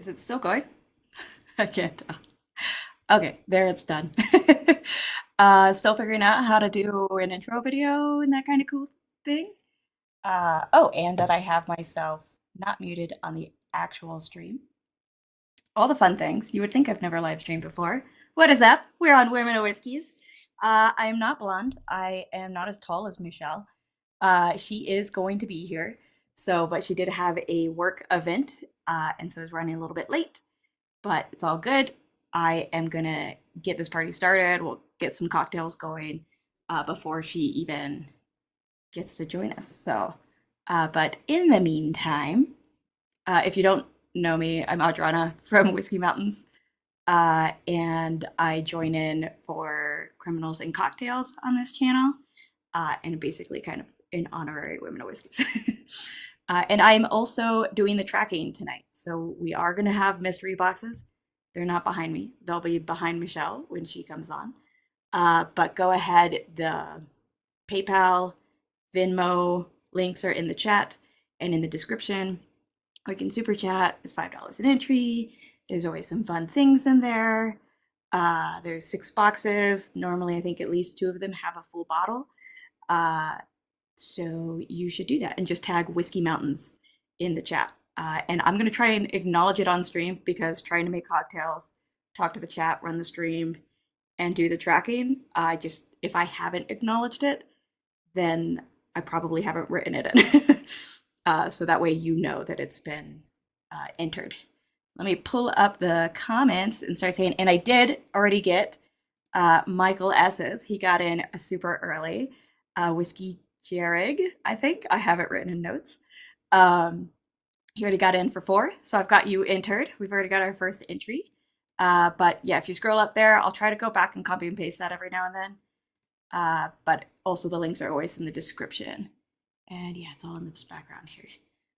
Is it still going? I can't tell. Okay, there it's done. Still figuring out how to do an intro video and that kind of cool thing. Oh, and that I have myself not muted on the actual stream. All the fun things. You would think I've never live streamed before. What is up? We're on Women of Whiskeys. I am not blonde. I am not as tall as Michelle. She is going to be here. But she did have a work event, and so is running a little bit late. But it's all good. I am gonna get this party started. We'll get some cocktails going before she even gets to join us. But in the meantime, if you don't know me, I'm Audrana from Whiskey Mountains, and I join in for Criminals and Cocktails on this channel, and basically kind of an honorary Women of Whiskeys. And I'm also doing the tracking tonight. So we are going to have mystery boxes. They're not behind me. They'll be behind Michelle when she comes on. But go ahead. The PayPal, Venmo links are in the chat and in the description. Or you can super chat. It's $5 an entry. There's always some fun things in there. There's 6 boxes. Normally, I think at least 2 of them have a full bottle. So you should do that and just tag Whiskey Mountains in the chat. And I'm going to try and acknowledge it on stream because trying to make cocktails, talk to the chat, run the stream, and do the tracking, if I haven't acknowledged it, then I probably haven't written it in. So that way you know that it's been entered. Let me pull up the comments and start saying, and I did already get Michael S's. He got in super early. Whiskey Dearg, I think. I have it written in notes. He already got in for 4, so I've got you entered. We've already got our first entry. But yeah, if you scroll up there, I'll try to go back and copy and paste that every now and then. But also the links are always in the description. And yeah, it's all in this background here.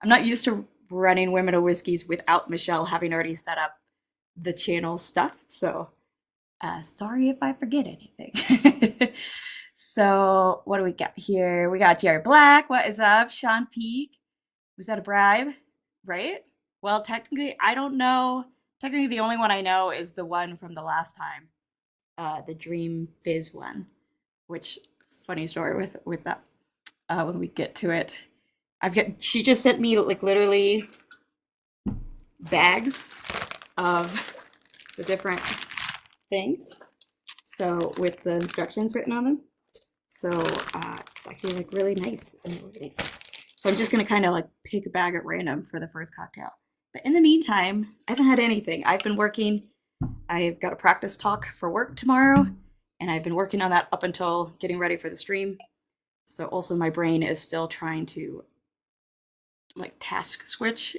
I'm not used to running Women of Whiskeys without Michelle having already set up the channel stuff, so sorry if I forget anything. So what do we got here? We got Jerry Black. What is up? Sean Peak. Was that a bribe? Right? Well, technically, I don't know. Technically, the only one I know is the one from the last time, the Dream Fizz one. Which funny story with that. When we get to it, she just sent me like literally bags of the different things. So with the instructions written on them. So it's actually like really nice and organized. So I'm just gonna kind of like pick a bag at random for the first cocktail. But in the meantime, I haven't had anything. I've been working. I've got a practice talk for work tomorrow, and I've been working on that up until getting ready for the stream. So also my brain is still trying to like task switch,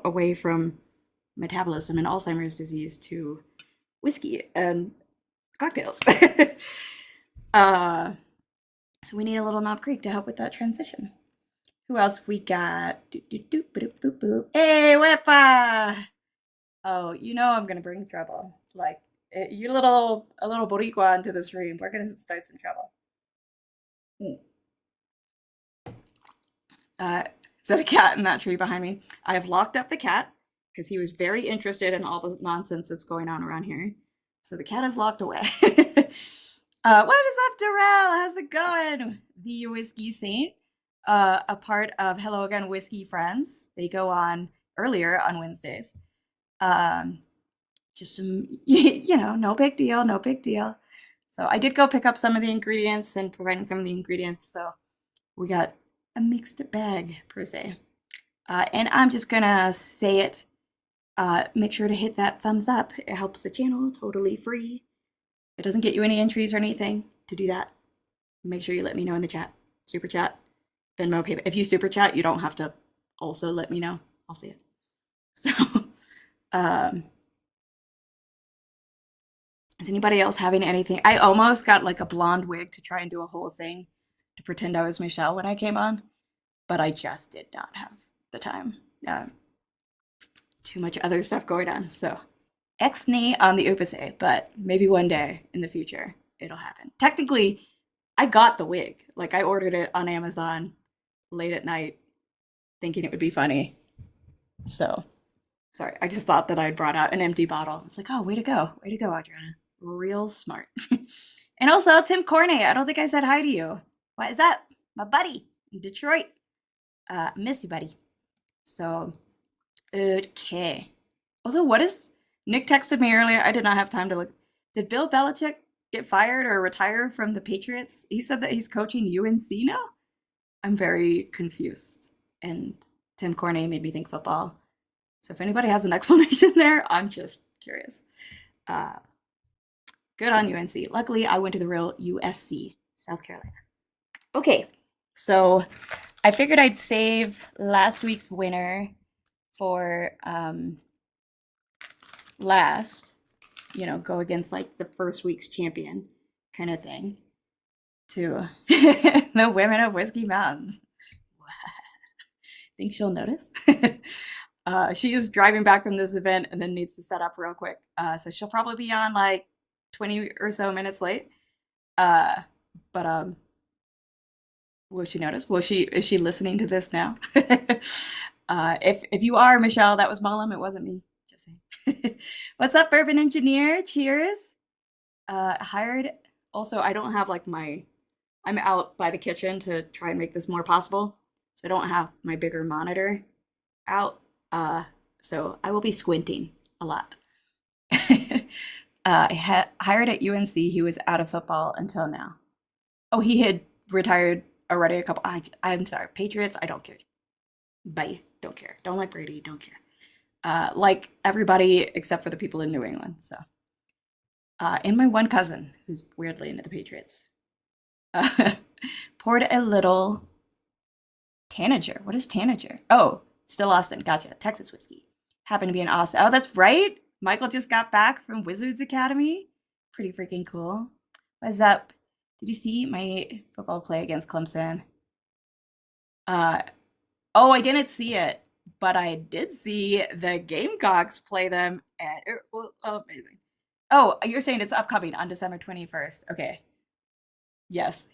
away from metabolism and Alzheimer's disease to whiskey and cocktails. So we need a little Knob Creek to help with that transition. Who else we got? Hey, Wepa! Oh, I'm gonna bring trouble. Like a little Boricua into the stream. We're gonna start some trouble. Is that a cat in that tree behind me? I have locked up the cat because he was very interested in all the nonsense that's going on around here. So the cat is locked away. What is up, Darrell? How's it going? The Whiskey Saint, a part of Hello Again Whiskey Friends. They go on earlier on Wednesdays. Just some, no big deal, no big deal. So I did go pick up some of the ingredients and providing some of the ingredients. So we got a mixed bag per se. And I'm just gonna say it. Make sure to hit that thumbs up. It helps the channel, totally free. It doesn't get you any entries or anything. To do that, make sure you let me know in the chat. Super chat, Venmo, PayPal. If you super chat, you don't have to also let me know. I'll see it. So, does anybody else having anything? I almost got like a blonde wig to try and do a whole thing to pretend I was Michelle when I came on, but I just did not have the time. Too much other stuff going on. So, ex-nay on the opposite, but maybe one day in the future it'll happen. Technically, I got the wig. Like I ordered it on Amazon late at night, thinking it would be funny. So Sorry, I just thought that I'd brought out an empty bottle. It's like, oh, way to go. Way to go, Adriana. Real smart. And also, Tim Corney, I don't think I said hi to you. What is up? My buddy in Detroit. Miss you, buddy. So, okay. Also, what is Nick texted me earlier? I did not have time to look. Did Bill Belichick get fired or retire from the Patriots? He said that he's coaching UNC now. I'm very confused. And Tim Corney made me think football. So if anybody has an explanation there, I'm just curious. Good on UNC. Luckily, I went to the real USC, South Carolina. Okay, so I figured I'd save last week's winner for last, go against like the first week's champion kind of thing to the women of Whiskey Mountains. Think she'll notice? She is driving back from this event and then needs to set up real quick. So she'll probably be on like 20 or so minutes late. But will she notice? Is she listening to this now? If you are, Michelle, that was Mahlum, it wasn't me. Just saying. What's up, Bourbon Engineer? Cheers. Hired. Also, I don't have like I'm out by the kitchen to try and make this more possible. So I don't have my bigger monitor out. So I will be squinting a lot. Hired at UNC. He was out of football until now. Oh, he had retired already I'm sorry. Patriots, I don't care. Bye. Don't care. Don't like Brady. Don't care. Like everybody except for the people in New England. So, and my one cousin who's weirdly into the Patriots. Poured a little Tanager. What is Tanager? Oh, still Austin. Gotcha. Texas whiskey. Happened to be in Austin. Oh, that's right. Michael just got back from Wizards Academy. Pretty freaking cool. What's up? Did you see my football play against Clemson? Oh, I didn't see it, but I did see the Gamecocks play them, and it was amazing. Oh, you're saying it's upcoming on December 21st. Okay. Yes,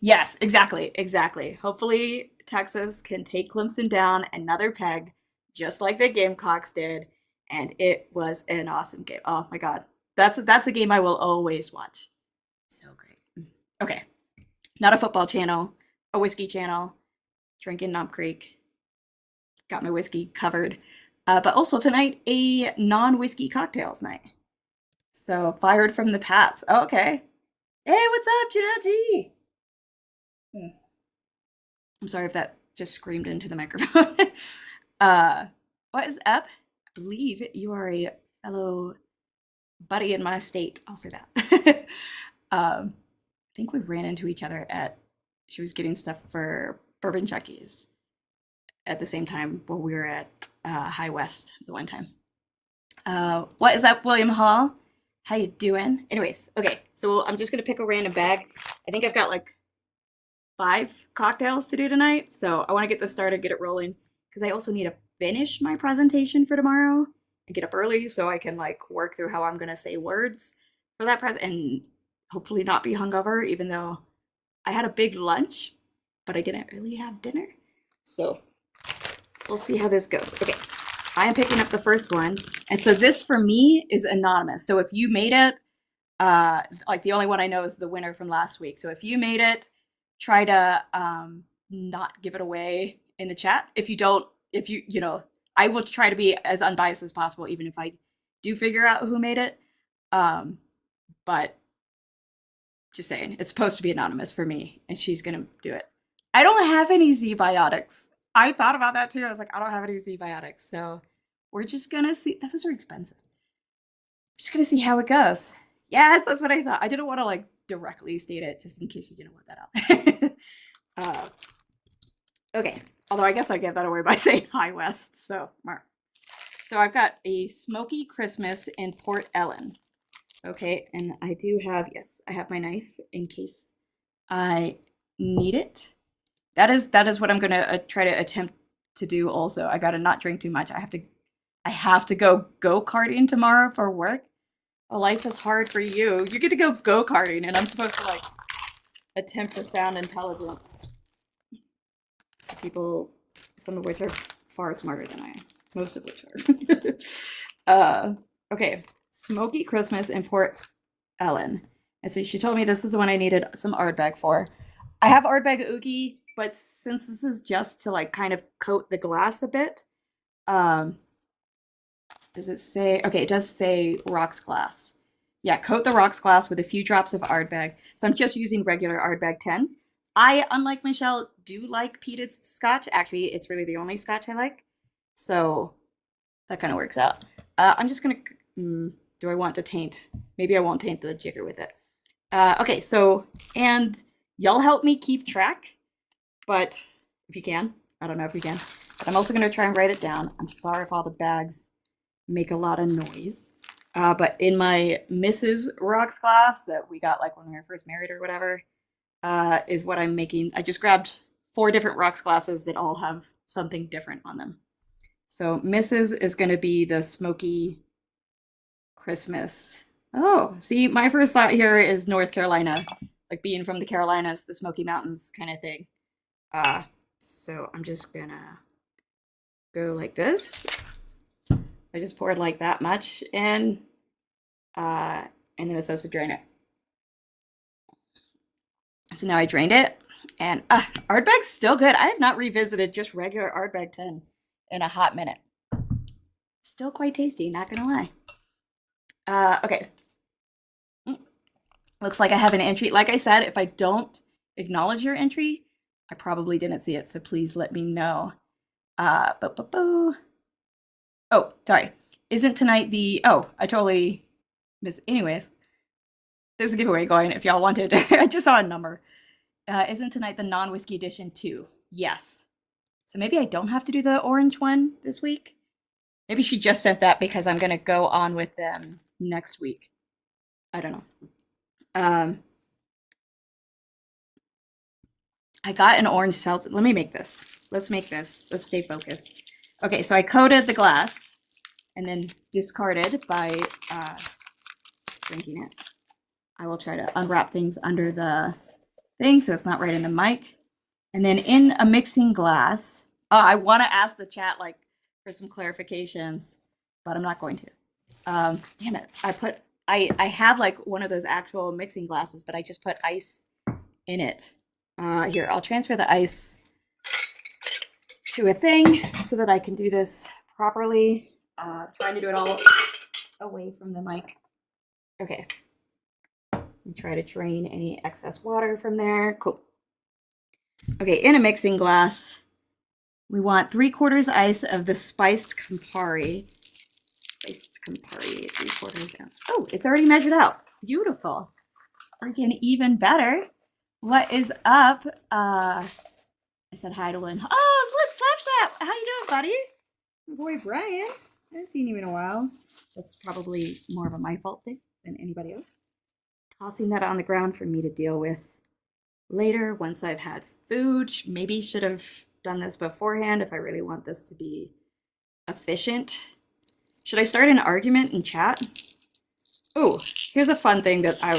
exactly. Hopefully, Texas can take Clemson down another peg, just like the Gamecocks did, and it was an awesome game. Oh my God, that's a game I will always watch. So great. Okay, not a football channel, a whiskey channel. Drinking Knob Creek. Got my whiskey covered, but also tonight a non-whiskey cocktails night. So fired from the Pats. Oh, okay. Hey, what's up, Janelle? I'm sorry if that just screamed into the microphone. What is up? I believe you are a fellow buddy in my state. I'll say that. I think we ran into each other she was getting stuff for Bourbon Chuckies at the same time while we were at High West the one time. What is up, William Hall? How you doing? Anyways, okay, so I'm just gonna pick a random bag. I think I've got like 5 cocktails to do tonight, so I want to get this started, get it rolling, because I also need to finish my presentation for tomorrow and get up early so I can like work through how I'm gonna say words for that and hopefully not be hungover, even though I had a big lunch, but I didn't really have dinner. So we'll see how this goes. Okay, I am picking up the first one, and so this for me is anonymous. So if you made it, like the only one I know is the winner from last week. So if you made it, try to not give it away in the chat. If you don't, I will try to be as unbiased as possible, even if I do figure out who made it. But just saying, it's supposed to be anonymous for me, and she's gonna do it. I don't have any Z-biotics. I thought about that too. I was like, I don't have any Z-biotics, so we're just gonna see. That was very expensive. We're just gonna see how it goes. Yes, that's what I thought. I didn't want to like directly state it, just in case you didn't want that out. Okay. Although I guess I gave that away by saying High West. So I've got a Smoky Christmas in Port Ellen. Okay, and I do have, yes, I have my knife in case I need it. That is what I'm gonna try to attempt to do. Also, I gotta not drink too much. I have to go karting tomorrow for work. Life is hard for you. You get to go karting, and I'm supposed to like attempt to sound intelligent. People, some of which are far smarter than I am. Most of which Uh, okay. Smoky Christmas in Port Ellen. And so she told me this is the one I needed some Ardbeg for. I have Ardbeg Oogie, but since this is just to like kind of coat the glass a bit, um, does it say? Okay, it does say rocks glass. Yeah, coat the rocks glass with a few drops of Ardbeg. So I'm just using regular Ardbeg 10. I, unlike Michelle, do like peated scotch. Actually, it's really the only scotch I like. So that kind of works out. I'm just gonna. Do I want to taint? Maybe I won't taint the jigger with it. Okay, so and y'all help me keep track, but if you can, I don't know if you can. But I'm also gonna try and write it down. I'm sorry if all the bags make a lot of noise. But in my Mrs. Rocks glass that we got like when we were first married or whatever, is what I'm making. I just grabbed 4 different rocks glasses that all have something different on them. So Mrs. is going to be the smoky Christmas. Oh, see, my first thought here is North Carolina, like being from the Carolinas, the Smoky Mountains kind of thing. So I'm just gonna go like this. I just poured like that much in, and then it says to drain it. So now I drained it, and Ardbeg's still good. I have not revisited just regular Ardbeg 10 in a hot minute. Still quite tasty, not gonna lie. Okay. Looks like I have an entry. Like I said, if I don't acknowledge your entry, I probably didn't see it, so please let me know. Oh, sorry. Isn't tonight the... Oh, I totally missed... Anyways, there's a giveaway going if y'all wanted. I just saw a number. Isn't tonight the non-whiskey edition too? Yes. So maybe I don't have to do the orange one this week. Maybe she just sent that because I'm going to go on with them next week. I don't know. I got an orange seltzer. Let me make this. Let's make this. Let's stay focused. Okay, so I coated the glass and then discarded by drinking it. I will try to unwrap things under the thing so it's not right in the mic. And then in a mixing glass, I want to ask the chat like for some clarifications, but I'm not going to. Damn it! I have like one of those actual mixing glasses, but I just put ice in it. Here, I'll transfer the ice to a thing so that I can do this properly. Trying to do it all away from the mic. Okay. And try to drain any excess water from there. Cool. Okay, in a mixing glass, we want 3/4 ice of the spiced Campari. Spiced Campari, 3/4 ounce. Oh, it's already measured out. Beautiful. Freaking even better. What is up? I said hi to Lynn. Oh, look, Slapshot. How you doing, buddy? My boy Brian. I haven't seen you in a while. That's probably more of a my fault thing than anybody else. Tossing that on the ground for me to deal with later once I've had food. Maybe should have done this beforehand if I really want this to be efficient. Should I start an argument in chat? Oh, here's a fun thing that I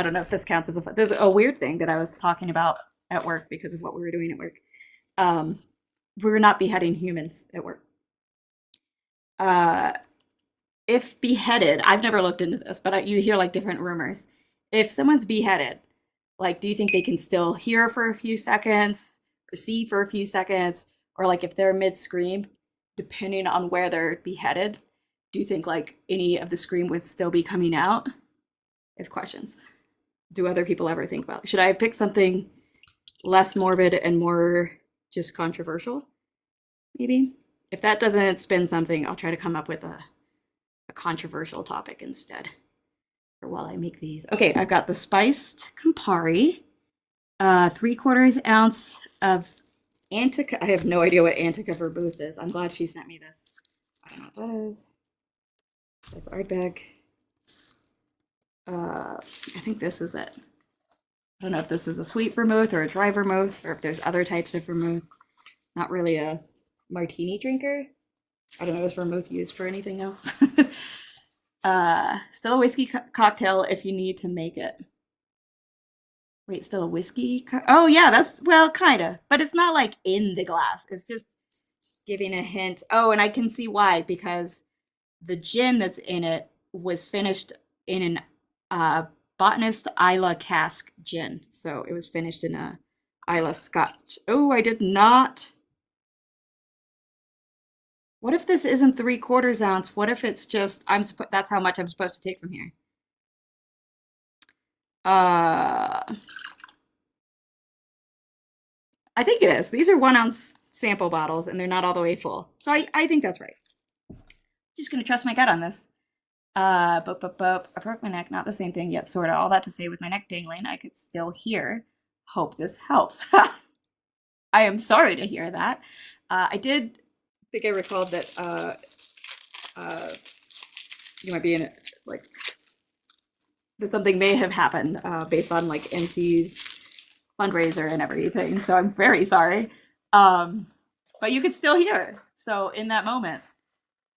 don't know if this counts as there's a weird thing that I was talking about at work because of what we were doing at work. We were not beheading humans at work. If beheaded, I've never looked into this, but you hear like different rumors. If someone's beheaded, like, do you think they can still hear for a few seconds or see for a few seconds? Or like if they're mid-scream, depending on where they're beheaded, do you think like any of the scream would still be coming out? I have questions. Do other people ever think about it? Should I have picked something less morbid and more just controversial? Maybe. If that doesn't spin something, I'll try to come up with a controversial topic instead. For while I make these. Okay, I've got the spiced Campari, 3/4 ounce of Antica. I have no idea what Antica Vermouth is. I'm glad she sent me this. I don't know what that is. That's Ardbeg. I think this is it. I don't know if this is a sweet vermouth or a dry vermouth, or if there's other types of vermouth. Not really a martini drinker. I don't know, is vermouth used for anything else? Still a whiskey cocktail if you need to make it. Wait, still a whiskey? Oh yeah, that's, well, kinda. But it's not like in the glass. It's just giving a hint. Oh, and I can see why, because the gin that's in it was finished in an botanist Isla cask gin. So it was finished in a Isla Scotch. Oh, I did not. What if this isn't 3/4 ounce? What if it's just that's how much I'm supposed to take from here? I think it is. These are 1 ounce sample bottles and they're not all the way full. So I think that's right. Just gonna trust my gut on this. I broke my neck, not the same thing yet, sorta. All that to say, with my neck dangling, I could still hear. Hope this helps. I am sorry to hear that. I did think I recalled that you might be in it, like, that something may have happened based on like NC's fundraiser and everything. So I'm very sorry. But you could still hear. So in that moment.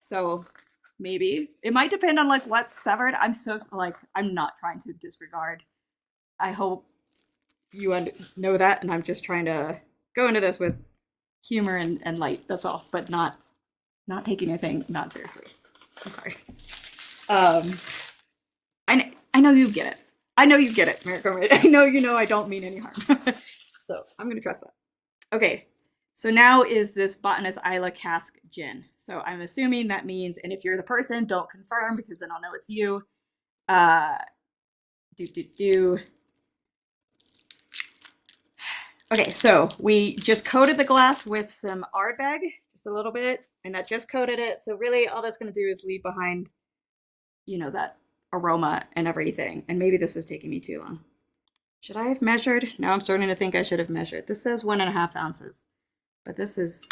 So maybe it might depend on like what's severed. I'm not trying to disregard. I hope you know that, and I'm just trying to go into this with humor and light. That's all, but not taking your thing not seriously. I'm sorry. I know you get it. I know you get it, Miracle. I know you know I don't mean any harm. So I'm gonna trust that. Okay. So now is this botanist Isla cask gin. So I'm assuming that means, and if you're the person, don't confirm because then I'll know it's you. Okay, so we just coated the glass with some Ardbeg, just a little bit, and that just coated it. So really all that's gonna do is leave behind, that aroma and everything. And maybe this is taking me too long. Should I have measured? Now I'm starting to think I should have measured. This says 1.5 ounces. But this is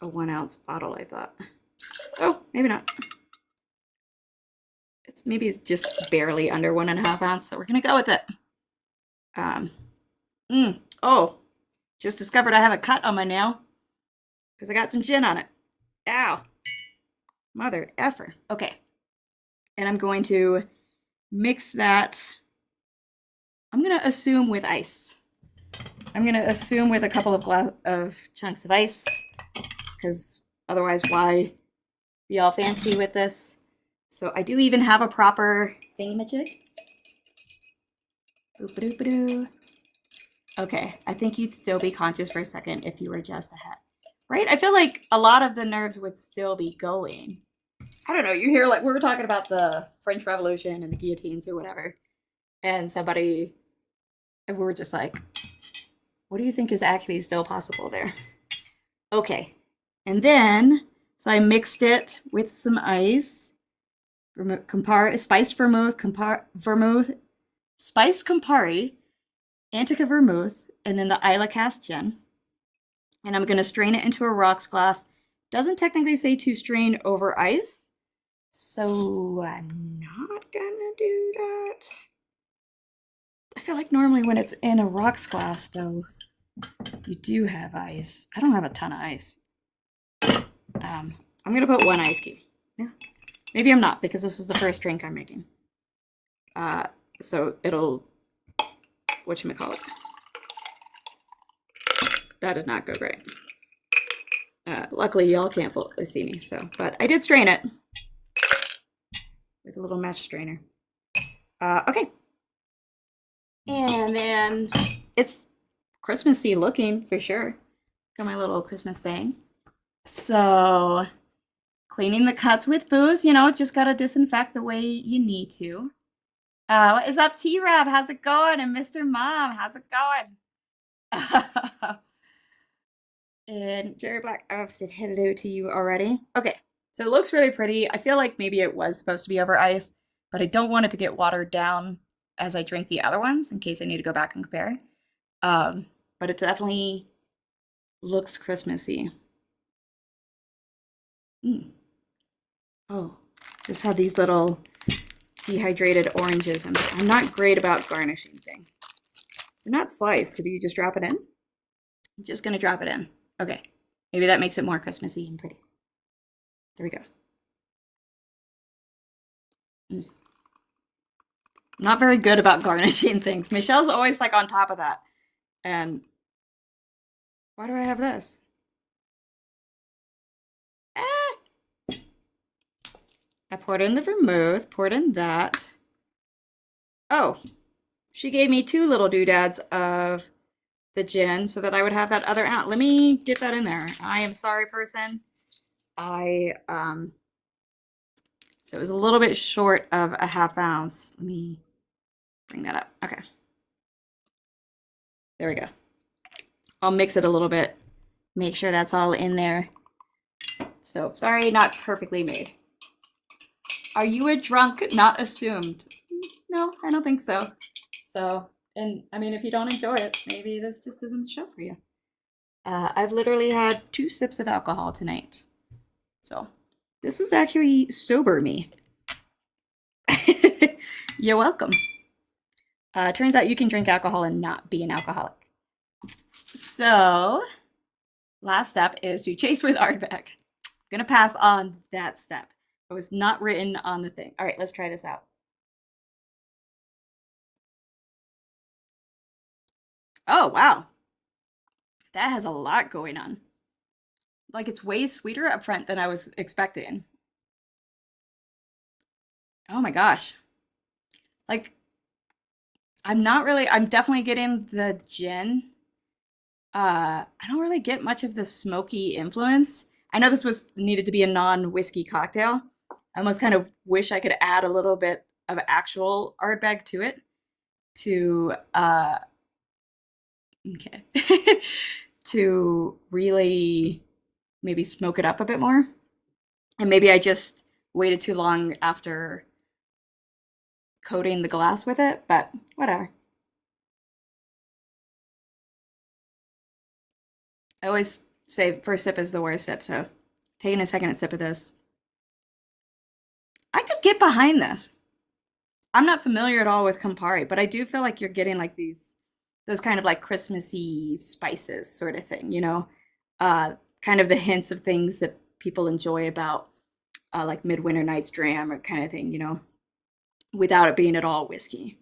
a 1 ounce bottle, I thought. Oh, maybe not. Maybe it's just barely under 1.5 ounce, so we're gonna go with it. Oh, just discovered I have a cut on my nail because I got some gin on it. Ow, mother effer. Okay, and I'm going to mix that. I'm gonna assume with ice. I'm gonna assume with a couple of chunks of ice, because otherwise, why be all fancy with this? So I do even have a proper thingamajig. Boop-a-doop-a-doo. Okay, I think you'd still be conscious for a second if you were just ahead, right? I feel like a lot of the nerves would still be going. I don't know. You hear, like, we were talking about the French Revolution and the guillotines or whatever, and we were just like, what do you think is actually still possible there? Okay, and then, so I mixed it with some ice, spiced vermouth, spiced Campari, Antica vermouth, and then the Isla cask gin. And I'm gonna strain it into a rocks glass. Doesn't technically say to strain over ice, so I'm not gonna do that. I feel like normally when it's in a rocks glass, though, you do have ice. I don't have a ton of ice. I'm gonna put 1 ice cube. Yeah, maybe I'm not because this is the first drink I'm making. So it'll, whatchamacallit. That did not go great. Luckily, y'all can't fully see me, but I did strain it with a little mesh strainer. Okay. And then it's Christmassy looking for sure. Got my little Christmas thing. So cleaning the cuts with booze, just gotta disinfect the way you need to. What is up, T-Rab? How's it going? And Mr. Mom, how's it going? And Jerry Black, I've said hello to you already. Okay, so it looks really pretty. I feel like maybe it was supposed to be over ice, but I don't want it to get watered down as I drink the other ones in case I need to go back and compare. But it definitely looks Christmassy. Oh, just had these little dehydrated oranges. I'm not great about garnishing things. They're not sliced, so do you just drop it in? I'm just gonna drop it in. Okay, maybe that makes it more Christmassy and pretty. There we go. I'm not very good about garnishing things. Michelle's always like on top of that. And why do I have this? I poured in the vermouth, poured in that. Oh, she gave me 2 little doodads of the gin so that I would have that other ounce. Let me get that in there. I am sorry, person. So it was a little bit short of a ½ ounce. Let me bring that up. Okay. There we go. I'll mix it a little bit. Make sure that's all in there. So, sorry, not perfectly made. Are you a drunk? Not assumed. No, I don't think so. So, and I mean, if you don't enjoy it, maybe this just isn't the show for you. I've literally had 2 sips of alcohol tonight. So, this is actually sober me. You're welcome. Turns out you can drink alcohol and not be an alcoholic. So, last step is to chase with Ardbeg. I'm gonna pass on that step. It was not written on the thing. All right, let's try this out. Oh, wow. That has a lot going on. Like, it's way sweeter up front than I was expecting. Oh my gosh. Like, I'm definitely getting the gin. I don't really get much of the smoky influence. I know this was needed to be a non-whiskey cocktail. I almost kind of wish I could add a little bit of actual Ardbeg to it to okay. To really maybe smoke it up a bit more. And maybe I just waited too long after coating the glass with it, but whatever. I always say first sip is the worst sip, so taking a second sip of this. I could get behind this. I'm not familiar at all with Campari, but I do feel like you're getting like those kind of like Christmassy spices sort of thing, you know? Kind of the hints of things that people enjoy about like Midwinter Night's Dram or kind of thing, you know, without it being at all whiskey.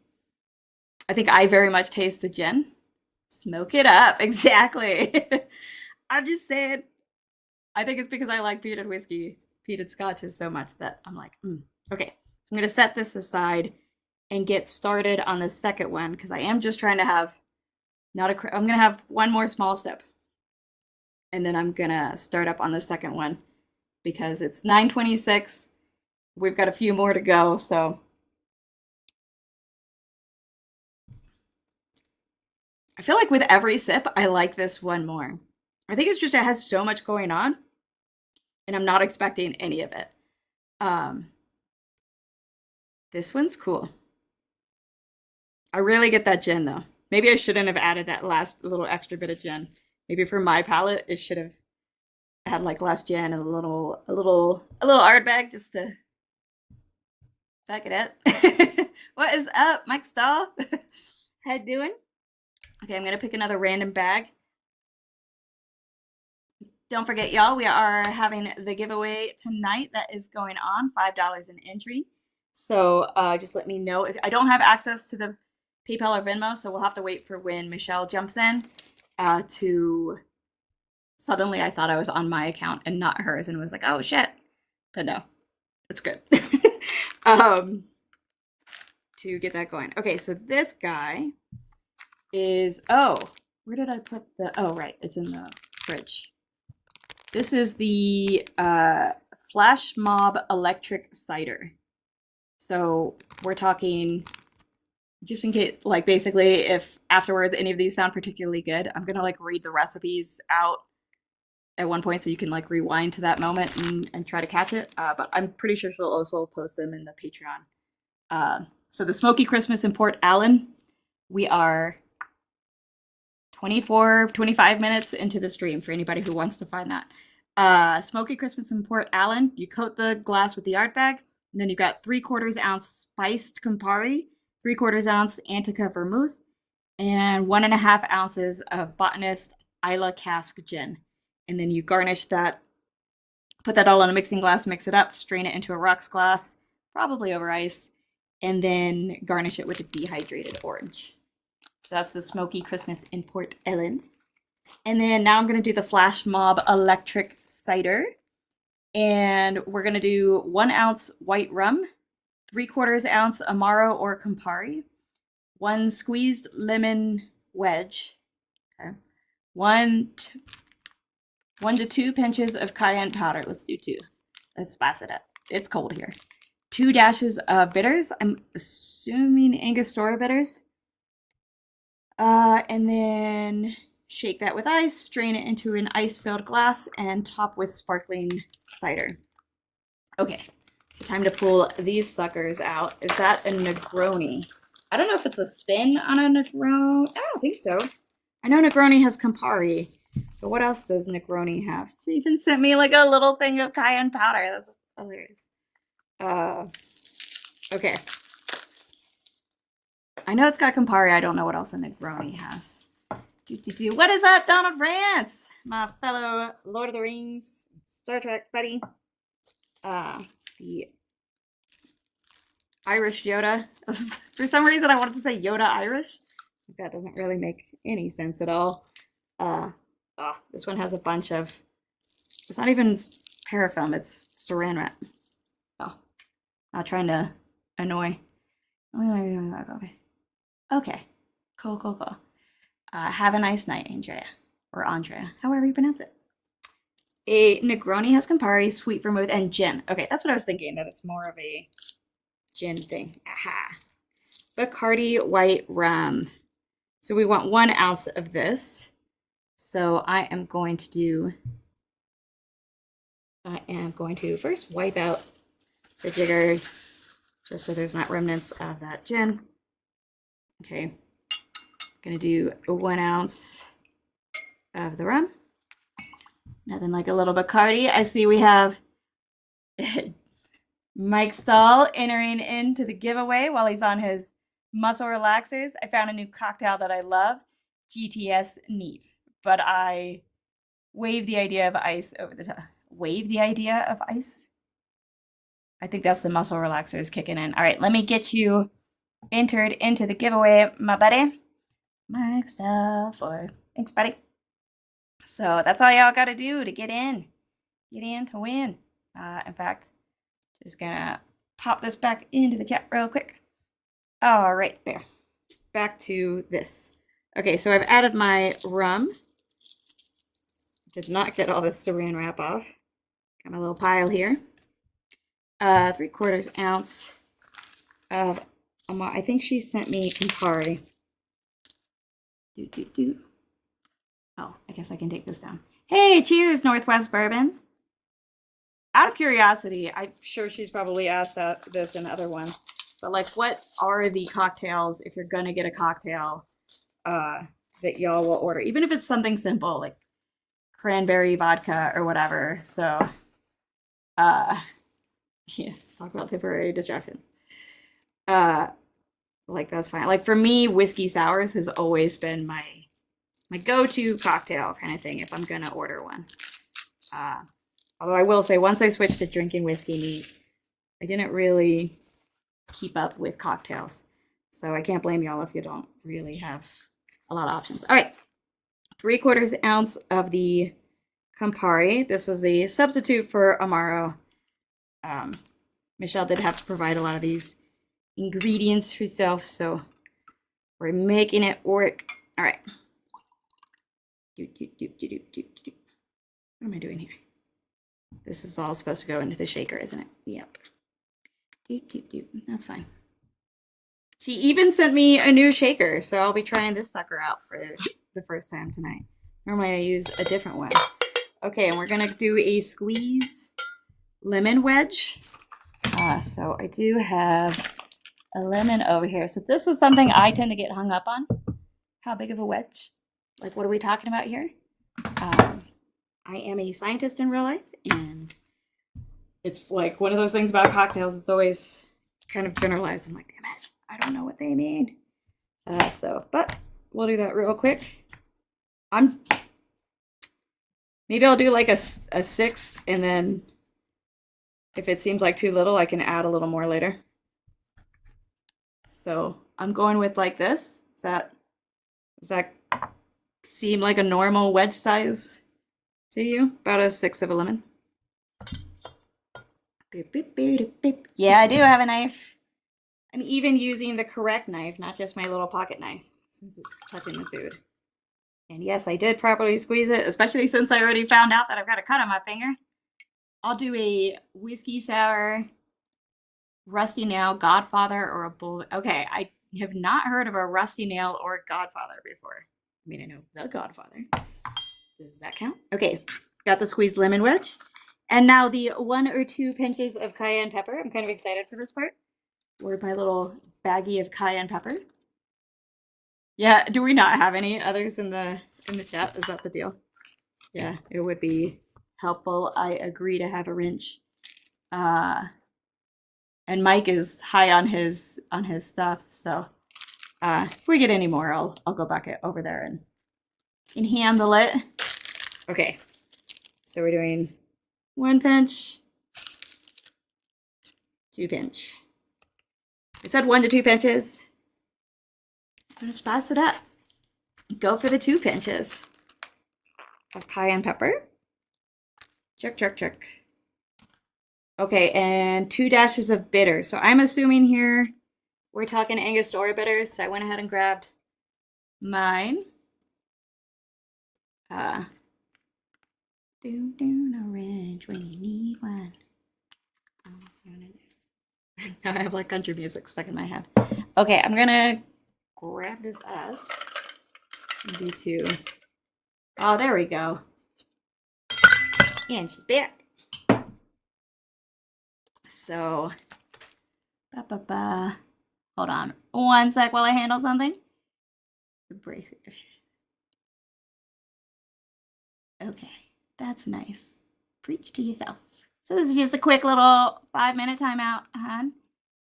I think I very much taste the gin. Smoke it up, exactly. I'm just saying, I think it's because I like peated whiskey, peated scotches so much that I'm like, okay. So I'm gonna set this aside and get started on the second one because I am just trying to have I'm gonna have one more small sip, and then I'm gonna start up on the second one because it's 9:26. We've got a few more to go, so I feel like with every sip, I like this one more. I think it's just it has so much going on, and I'm not expecting any of it. Um, this one's cool. I really get that gin though. Maybe I shouldn't have added that last little extra bit of gin. Maybe for my palate, it should have had like less gin and a little Ardbeg just to back it up. What is up, Mike Stahl? How you doing? Okay, I'm gonna pick another random bag. Don't forget, y'all, we are having the giveaway tonight that is going on, $5 an entry. So just let me know. If I don't have access to the PayPal or Venmo, so we'll have to wait for when Michelle jumps in to suddenly I thought I was on my account and not hers and was like, oh shit. But no, it's good. To get that going. Okay, so this guy is, oh, where did I put oh, right, it's in the fridge. This is the Flash Mob Electric Cider. So we're talking, just in case, like basically if afterwards any of these sound particularly good, I'm gonna like read the recipes out at one point so you can like rewind to that moment and try to catch it. But I'm pretty sure she'll also post them in the Patreon. So the Smoky Christmas in Port Allen, we are 25 minutes into the stream for anybody who wants to find that. Smoky Christmas in Port Allen, you coat the glass with the Ardbeg, and then you've got 3/4 ounce spiced Campari, 3/4 ounce Antica vermouth, and 1.5 ounces of Botanist Isla cask gin. And then you garnish that, put that all in a mixing glass, mix it up, strain it into a rocks glass, probably over ice, and then garnish it with a dehydrated orange. So that's the Smoky Christmas in Port Ellen. And then now I'm going to do the Flash Mob Electric Cider. And we're gonna do 1 ounce white rum, 3/4 ounce Amaro or Campari, 1 squeezed lemon wedge, okay, 1 to 2 pinches of cayenne powder. Let's do 2. Let's spice it up. It's cold here. 2 dashes of bitters. I'm assuming Angostura bitters. And then shake that with ice, strain it into an ice-filled glass, and top with sparkling cider. Okay, so time to pull these suckers out. Is that a Negroni? I don't know if it's a spin on a Negroni. I don't think so. I know Negroni has Campari, but what else does Negroni have? She even sent me like a little thing of cayenne powder. That's hilarious. Okay. I know it's got Campari. I don't know what else a Negroni has. What is up, Donald Rance? My fellow Lord of the Rings, Star Trek buddy. The Irish Yoda. For some reason, I wanted to say Yoda Irish. That doesn't really make any sense at all. This one has a bunch of, it's not even parafilm, it's saran wrap. Oh, not trying to annoy. Okay, cool. Have a nice night, Andrea, or Andrea, however you pronounce it. A Negroni has Campari, sweet vermouth, and gin. Okay, that's what I was thinking, that it's more of a gin thing. Aha. Bacardi white rum. So we want 1 ounce of this. So I am going to first wipe out the jigger, just so there's not remnants of that gin. Okay, gonna do 1 ounce of the rum. Nothing like a little Bacardi. I see we have Mike Stahl entering into the giveaway while he's on his muscle relaxers. I found a new cocktail that I love, GTS Neat, but I wave the idea of ice over the top. Wave the idea of ice? I think that's the muscle relaxers kicking in. All right, let me get you entered into the giveaway, my buddy. Mike Stahl for, thanks, buddy. So that's all y'all got to do to get in to win. In fact, just gonna pop this back into the chat real quick. All right, there. Back to this. Okay, so I've added my rum. Did not get all this saran wrap off. Got my little pile here. 3/4 ounce of, I think she sent me Campari. Oh, I guess I can take this down. Hey, cheers, Northwest Bourbon. Out of curiosity, I'm sure she's probably asked this in other ones, but like, what are the cocktails, if you're gonna get a cocktail, that y'all will order? Even if it's something simple, like cranberry vodka or whatever. So, yeah, talk about temporary distraction. Like, that's fine. Like, for me, whiskey sours has always been my go-to cocktail kind of thing if I'm gonna order one. Although I will say, once I switched to drinking whiskey neat, I didn't really keep up with cocktails. So I can't blame y'all if you don't really have a lot of options. All right, 3/4 ounce of the Campari. This is a substitute for Amaro. Michelle did have to provide a lot of these ingredients herself, so we're making it work. All right. What am I doing here? This is all supposed to go into the shaker, isn't it? Yep. That's fine. She even sent me a new shaker, so I'll be trying this sucker out for the first time tonight. Normally I use a different one. Okay, and we're gonna do a squeeze lemon wedge. So I do have a lemon over here. So this is something I tend to get hung up on. How big of a wedge? Like, what are we talking about here? I am a scientist in real life, and it's like one of those things about cocktails. It's always kind of generalized. I'm like, damn it, I don't know what they mean. But we'll do that real quick. Maybe I'll do like a 6, and then if it seems like too little, I can add a little more later. So I'm going with like this. Does that seem like a normal wedge size to you? About a 6 of a lemon. Boop, boop, boop, boop, boop. Yeah, I do have a knife. I'm even using the correct knife, not just my little pocket knife, since it's touching the food. And yes, I did properly squeeze it, especially since I already found out that I've got a cut on my finger. I'll do a whiskey sour, rusty nail, Godfather, or a bull. Okay, I have not heard of a rusty nail or Godfather before. I mean, I know the Godfather. Does that count? Okay, got the squeezed lemon wedge. And now the 1 or 2 pinches of cayenne pepper. I'm kind of excited for this part. Where's my little baggie of cayenne pepper? Yeah, do we not have any others in the chat? Is that the deal? Yeah, it would be helpful. I agree to have a wrench. And Mike is high on his stuff, so if we get any more, I'll go back over there and handle it. Okay, so we're doing 1 pinch, 2 pinch. I said 1 to 2 pinches. I'm gonna spice it up. Go for the 2 pinches of cayenne pepper. Check, check, check. Okay, and 2 dashes of bitter. So I'm assuming here we're talking Angostura bitters. So I went ahead and grabbed mine. Do orange when you need one. Now I have like country music stuck in my head. Okay, I'm gonna grab this S and do 2. Oh, there we go. And she's back. So, hold on 1 sec while I handle something. Abrasive. Okay, that's nice. Preach to yourself. So this is just a quick little 5-minute timeout, hon.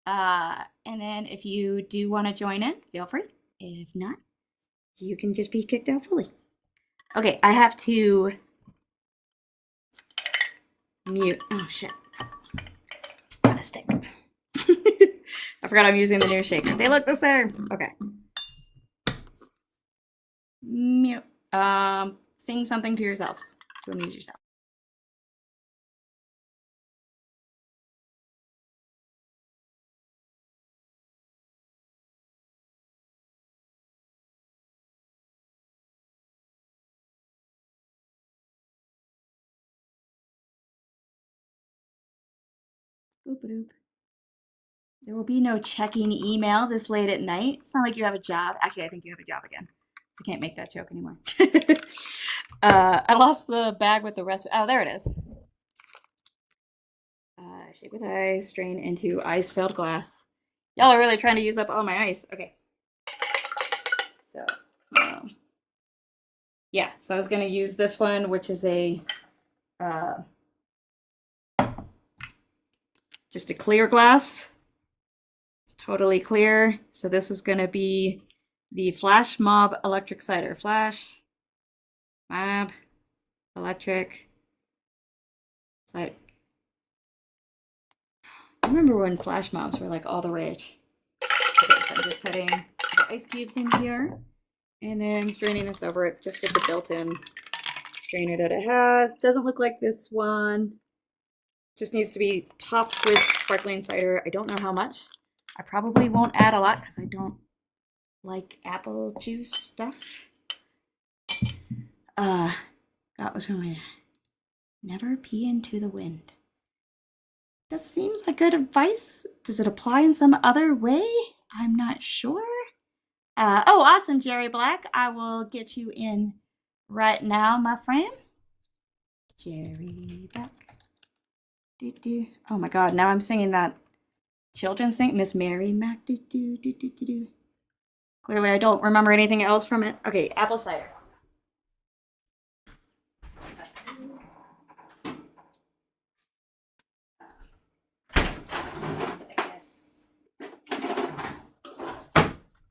And then if you do want to join in, feel free. If not, you can just be kicked out fully. Okay, I have to mute. Oh shit. On a stick. I forgot I'm using the new shaker. They look the same. Okay. Mute. Sing something to yourselves to amuse yourself. Boop-a-doop. There will be no checking email this late at night. It's not like you have a job. Actually, I think you have a job again. I can't make that joke anymore. I lost the bag with the rest. Oh, there it is. Shake with ice, strain into ice-filled glass. Y'all are really trying to use up all my ice. Okay. So, yeah. So I was going to use this one, which is a just a clear glass. It's totally clear. So this is going to be the Flash Mob Electric Cider. Flash Mob Electric Cider. I remember when flash mobs were like all the rage. Okay, so I'm just putting the ice cubes in here and then straining this over it just with the built-in strainer that it has. Doesn't look like this one. Just needs to be topped with sparkling cider. I don't know how much. I probably won't add a lot because I don't like apple juice stuff. That was from my never pee into the wind. That seems like good advice. Does it apply in some other way? I'm not sure. Oh, awesome, Jerry Black. I will get you in right now, my friend. Jerry Black. Do. Oh my God, now I'm singing that children's thing. Miss Mary Mac. Do. Clearly, I don't remember anything else from it. Okay, apple cider.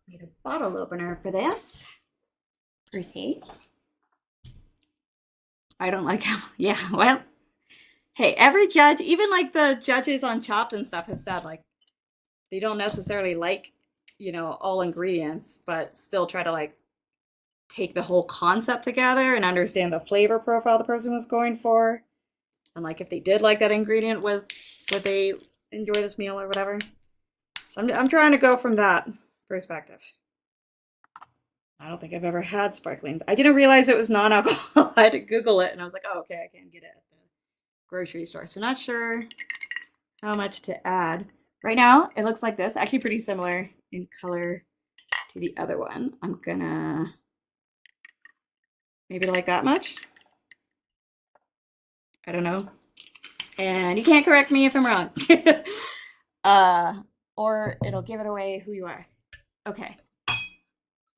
Need a bottle opener for this. Proceed. I don't like how, yeah, well, hey, every judge, even like the judges on Chopped and stuff have said like, they don't necessarily like, all ingredients, but still try to like take the whole concept together and understand the flavor profile the person was going for. And like, if they did like that ingredient with would they enjoy this meal or whatever? So I'm trying to go from that perspective. I don't think I've ever had sparklings. I didn't realize it was non-alcohol. I had to Google it, and I was like, oh, okay, I can get it at the grocery store. So not sure how much to add. Right now, it looks like this. Actually pretty similar in color to the other one. I'm gonna maybe like that much. I don't know. And you can't correct me if I'm wrong. Or it'll give it away who you are. Okay.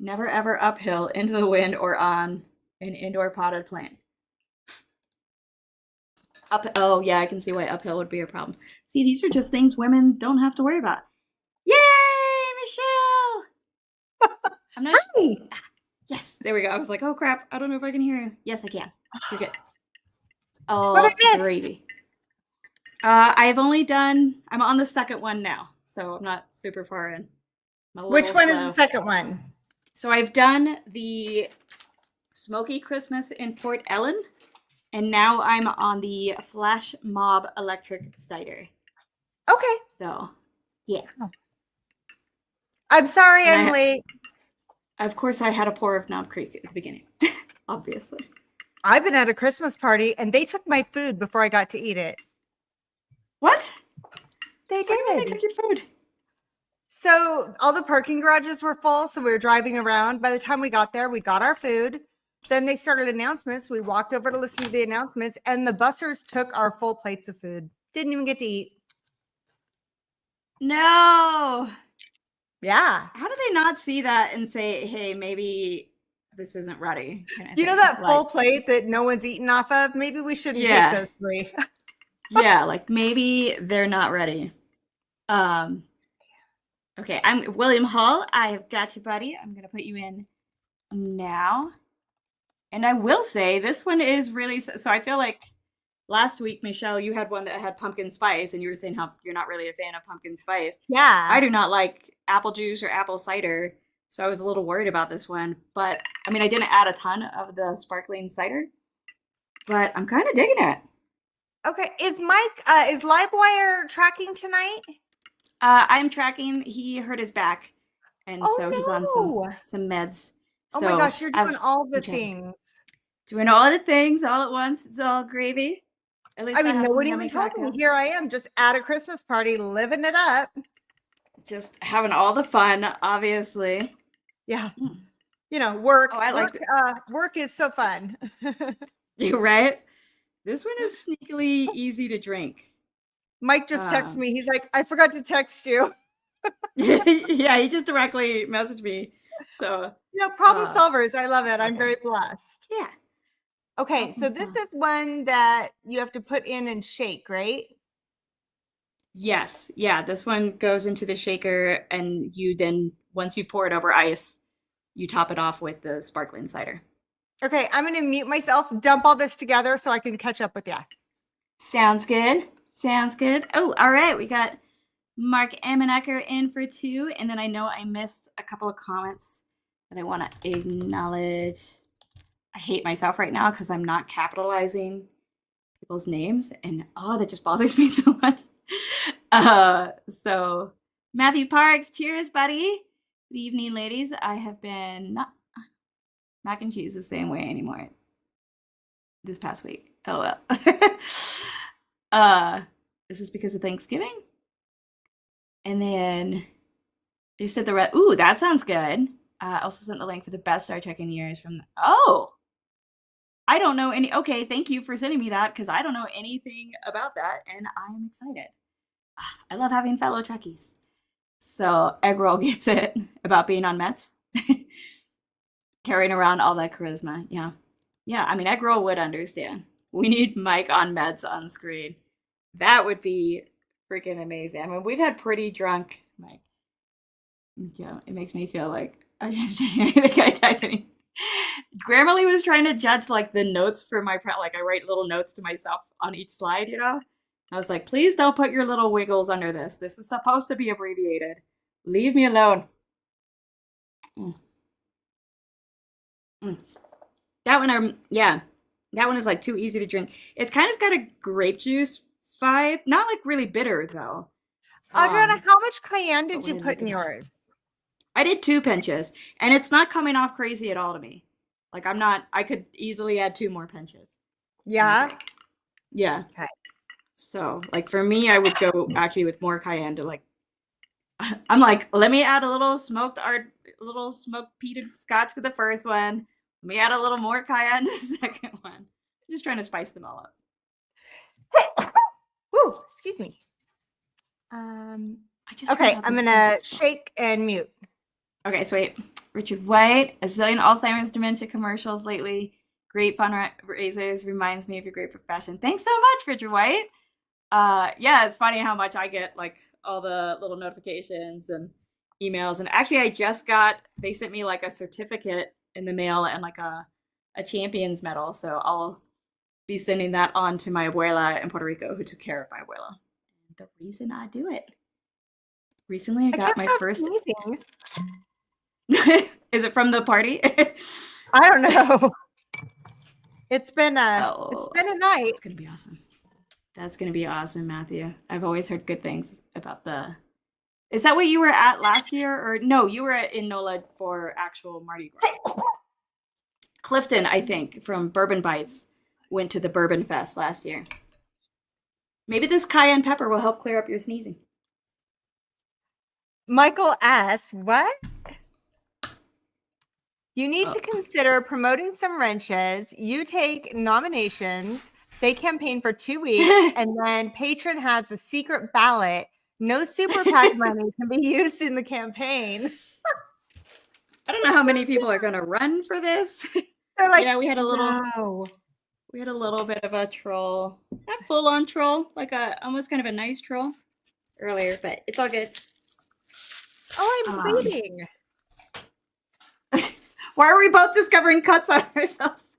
Never ever uphill, into the wind, or on an indoor potted plant. Oh yeah, I can see why uphill would be a problem. See, these are just things women don't have to worry about. Yay, Michelle! I'm not. Hi. Yes, there we go. I was like, oh crap, I don't know if I can hear you. Yes, I can. You're good. Oh, What I missed? gravy. I've only done. I'm on the second one now, so I'm not super far in. Which one is the second one? So I've done the Smoky Christmas in Port Ellen, and now I'm on the Flash Mob Electric Cider. Okay. So, yeah. I'm sorry I'm late. Of course, I had a pour of Knob Creek at the beginning, obviously. I've been at a Christmas party, and they took my food before I got to eat it. What? They did. They took your food. So all the parking garages were full, so we were driving around. By the time we got there, we got our food. Then they started announcements. We walked over to listen to the announcements, and the bussers took our full plates of food. Didn't even get to eat. No. Yeah. How do they not see that and say, hey, maybe this isn't ready? You know that full plate that no one's eaten off of? Maybe we shouldn't take those 3. Yeah, like maybe they're not ready. Okay, I'm William Hall. I have got you, buddy. I'm gonna put you in now. And I will say this one is really so I feel like last week, Michelle, you had one that had pumpkin spice, and you were saying how you're not really a fan of pumpkin spice. Yeah. I do not like apple juice or apple cider, so I was a little worried about this one. But I mean, I didn't add a ton of the sparkling cider, but I'm kind of digging it. Okay, is Livewire tracking tonight? I'm tracking. He hurt his back, and so he's on some meds. Oh my gosh, you're doing all the things. Doing all the things all at once. It's all gravy. At least I mean, nobody even told me. Here I am, just at a Christmas party, living it up. Just having all the fun, obviously. Yeah. You know, work. Oh, work is so fun. You're right. This one is sneakily easy to drink. Mike just texted me. He's like, I forgot to text you. Yeah, he just directly messaged me. So, problem solvers. I love it. I'm very blessed. Yeah. Okay, so this is one that you have to put in and shake, right? Yes. Yeah, this one goes into the shaker, and you then, once you pour it over ice, you top it off with the sparkling cider. Okay, I'm going to mute myself, dump all this together so I can catch up with you. Sounds good. Sounds good. Oh, all right. We got Mark Amenecker in for 2. And then I know I missed a couple of comments that I want to acknowledge. I hate myself right now because I'm not capitalizing people's names. And that just bothers me so much. So Matthew Parks, cheers, buddy. Good evening, ladies. I have been not mac and cheese the same way anymore this past week. Oh well. This is because of Thanksgiving. And then you said the ooh, that sounds good. I also sent the link for the best Star Trek in years from I don't know any. Okay, thank you for sending me that because I don't know anything about that, and I'm excited. I love having fellow Trekkies. So Egg Roll gets it about being on meds. Carrying around all that charisma. Yeah. Yeah, I mean, Egg Roll would understand. We need Mike on meds on screen. That would be freaking amazing. I mean, we've had pretty drunk Mike. Yeah, it makes me feel like I just the guy typing. Grammarly was trying to judge like the notes for my like I write little notes to myself on each slide, I was like, please don't put your little wiggles under this. This is supposed to be abbreviated. Leave me alone. That one, that one is like too easy to drink. It's kind of got a grape juice 5, not like really bitter though. Adriana, how much cayenne What did would you I put like in about it? yours? I did 2 pinches, and it's not coming off crazy at all to me. Like I could easily add 2 more pinches. Yeah. Yeah. Okay. So like for me, I would go actually with more cayenne to like, I'm like, let me add a little smoked peated scotch to the first one. Let me add a little more cayenne to the second one. I'm just trying to spice them all up. Woo, excuse me. I just Okay, I'm gonna shake and mute. Okay, so wait. Richard White, a zillion Alzheimer's dementia commercials lately. Great fundraisers. Reminds me of your great profession. Thanks so much, Richard White. Yeah, it's funny how much I get like all the little notifications and emails. And actually, they sent me like a certificate in the mail and like a champion's medal. So I'll be sending that on to my abuela in Puerto Rico who took care of my abuela. And the reason I do it. Recently, I got can't my stop first. sneezing. Is it from the party? I don't know. It's been a Oh, night. it's gonna be awesome. That's gonna be awesome, Matthew. I've always heard good things about the. Is that what you were at last year, or no? You were in NOLA for actual Mardi Gras. Clifton, I think, from Bourbon Bites, went to the Bourbon Fest last year. Maybe this cayenne pepper will help clear up your sneezing. Michael S. What? You need to consider promoting some wrenches. You take nominations. They campaign for 2 weeks, and then patron has a secret ballot. No super PAC money can be used in the campaign. I don't know how many people are going to run for this. They're like, yeah, we had a little. No. We had a little bit of a troll, not full on troll, like almost kind of a nice troll earlier, but it's all good. Oh, I'm bleeding. Why are we both discovering cuts on ourselves?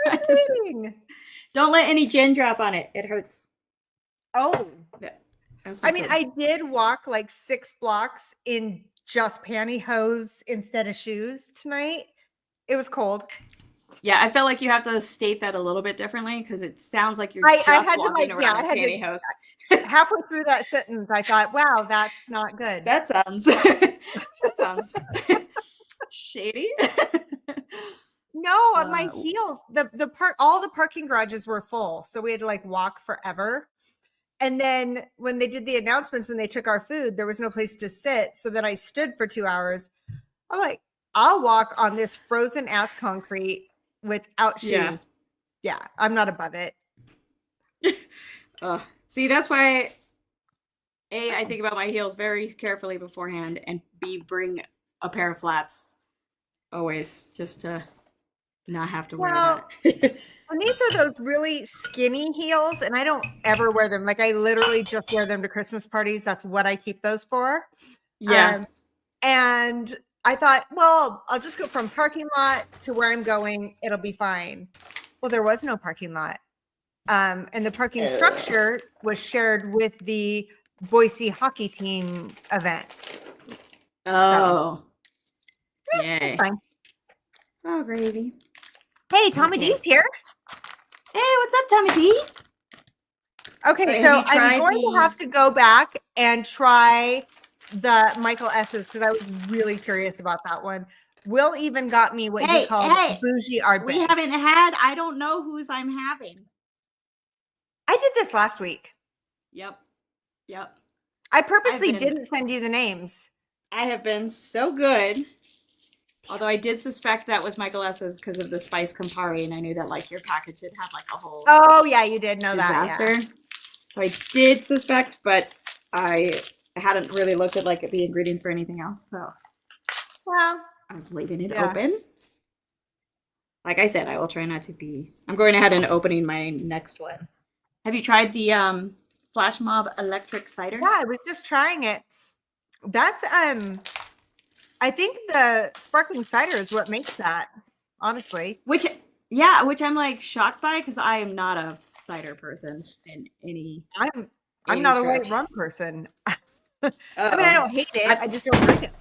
I'm bleeding. Don't let any gin drop on it. It hurts. Oh. Yeah, I mean, I did walk like 6 blocks in just pantyhose instead of shoes tonight. It was cold. Yeah, I felt like you have to state that a little bit differently because it sounds like you're I had walking to around in pantyhose. Halfway through that sentence, I thought, wow, that's not good. That sounds shady. No, on my heels, all the parking garages were full, so we had to like walk forever. And then when they did the announcements and they took our food, there was no place to sit. So then I stood for 2 hours. I'm like, I'll walk on this frozen ass concrete without shoes. Yeah, I'm not above it. See, that's why I think about my heels very carefully beforehand, and B, bring a pair of flats always just to not have to worry about it. And these are those really skinny heels, and I don't ever wear them. Like I literally just wear them to Christmas parties. That's what I keep those for. Yeah. And I thought, well, I'll just go from parking lot to where I'm going. It'll be fine. Well, there was no parking lot. And the parking structure was shared with the Boise hockey team event. Oh. So, yay. It's fine. Oh, gravy. Hey, Tommy D's here. Hey, what's up, Tommy D? Okay, so I'm going to have to go back and try the Michael S's because I was really curious about that one. Will even got me what he called bougie art. We haven't had, I don't know whose I'm having. I did this last week. Yep. I purposely didn't send you the names. I have been so good. Although I did suspect that was Michael S's because of the spice Campari, and I knew that like your package had had like a whole yeah, you did know disaster. That. Yeah. So I did suspect, but I hadn't really looked at like the ingredients for anything else. So well, I was leaving it open. Like I said, I will try not to be. I'm going ahead and opening my next one. Have you tried the Flash Mob Electric Cider? Yeah, I was just trying it. That's I think the sparkling cider is what makes that, honestly. Which I'm like shocked by because I am not a cider person in any. I'm not a white rum person. I mean, I don't hate it. I just don't drink it.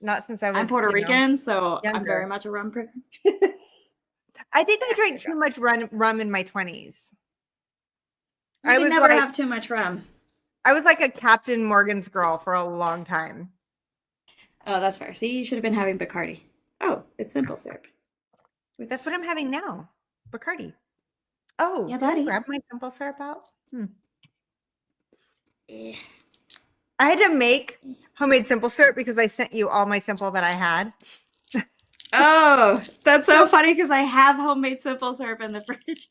Not since I was. I'm Puerto Rican, so younger. I'm very much a rum person. I think I drank too much rum in my 20s. You I can was never like, have too much rum. I was like a Captain Morgan's girl for a long time. Oh, that's fair. See, you should have been having Bacardi. Oh, it's simple syrup. That's what I'm having now. Bacardi. Oh, Yeah, did I buddy. grab my simple syrup out? Eh. I had to make homemade simple syrup because I sent you all my simple that I had. Oh, that's so funny because I have homemade simple syrup in the fridge.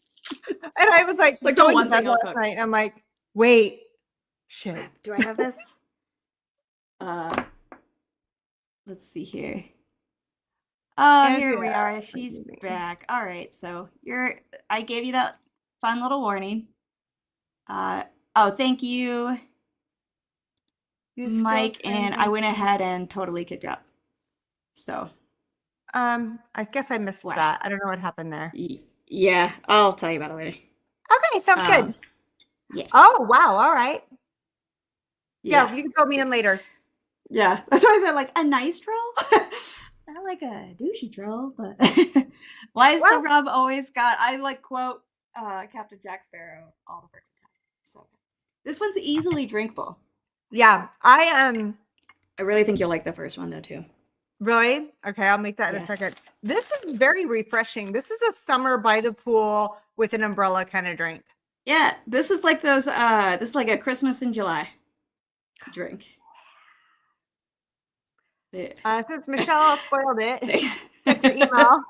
And I was like, It's like the going one to bed thing I'll last cook. night. And I'm like, wait, shit. Do I have this? Uh, let's see here. Oh, here we Andrea, are. She's back. All right, so I gave you that fun little warning. Oh, thank you, you still Mike, and I trending? went ahead and totally kicked you out. So, I guess I missed wow. that. I don't know what happened there. Yeah, I'll tell you about it later. Okay, sounds good. Yeah. Oh, wow. All right. Yeah. Yeah, you can fill me in later. Yeah. That's why I said like a nice troll. Not like a douchey troll, but why is the rub always got I like quote Captain Jack Sparrow all the freaking time. So this one's easily drinkable. Yeah, I really think you'll like the first one though too. Really? Okay, I'll make that in a second. This is very refreshing. This is a summer by the pool with an umbrella kind of drink. Yeah, this is like those this is like a Christmas in July drink. Since Michelle spoiled it, Thanks. check your email.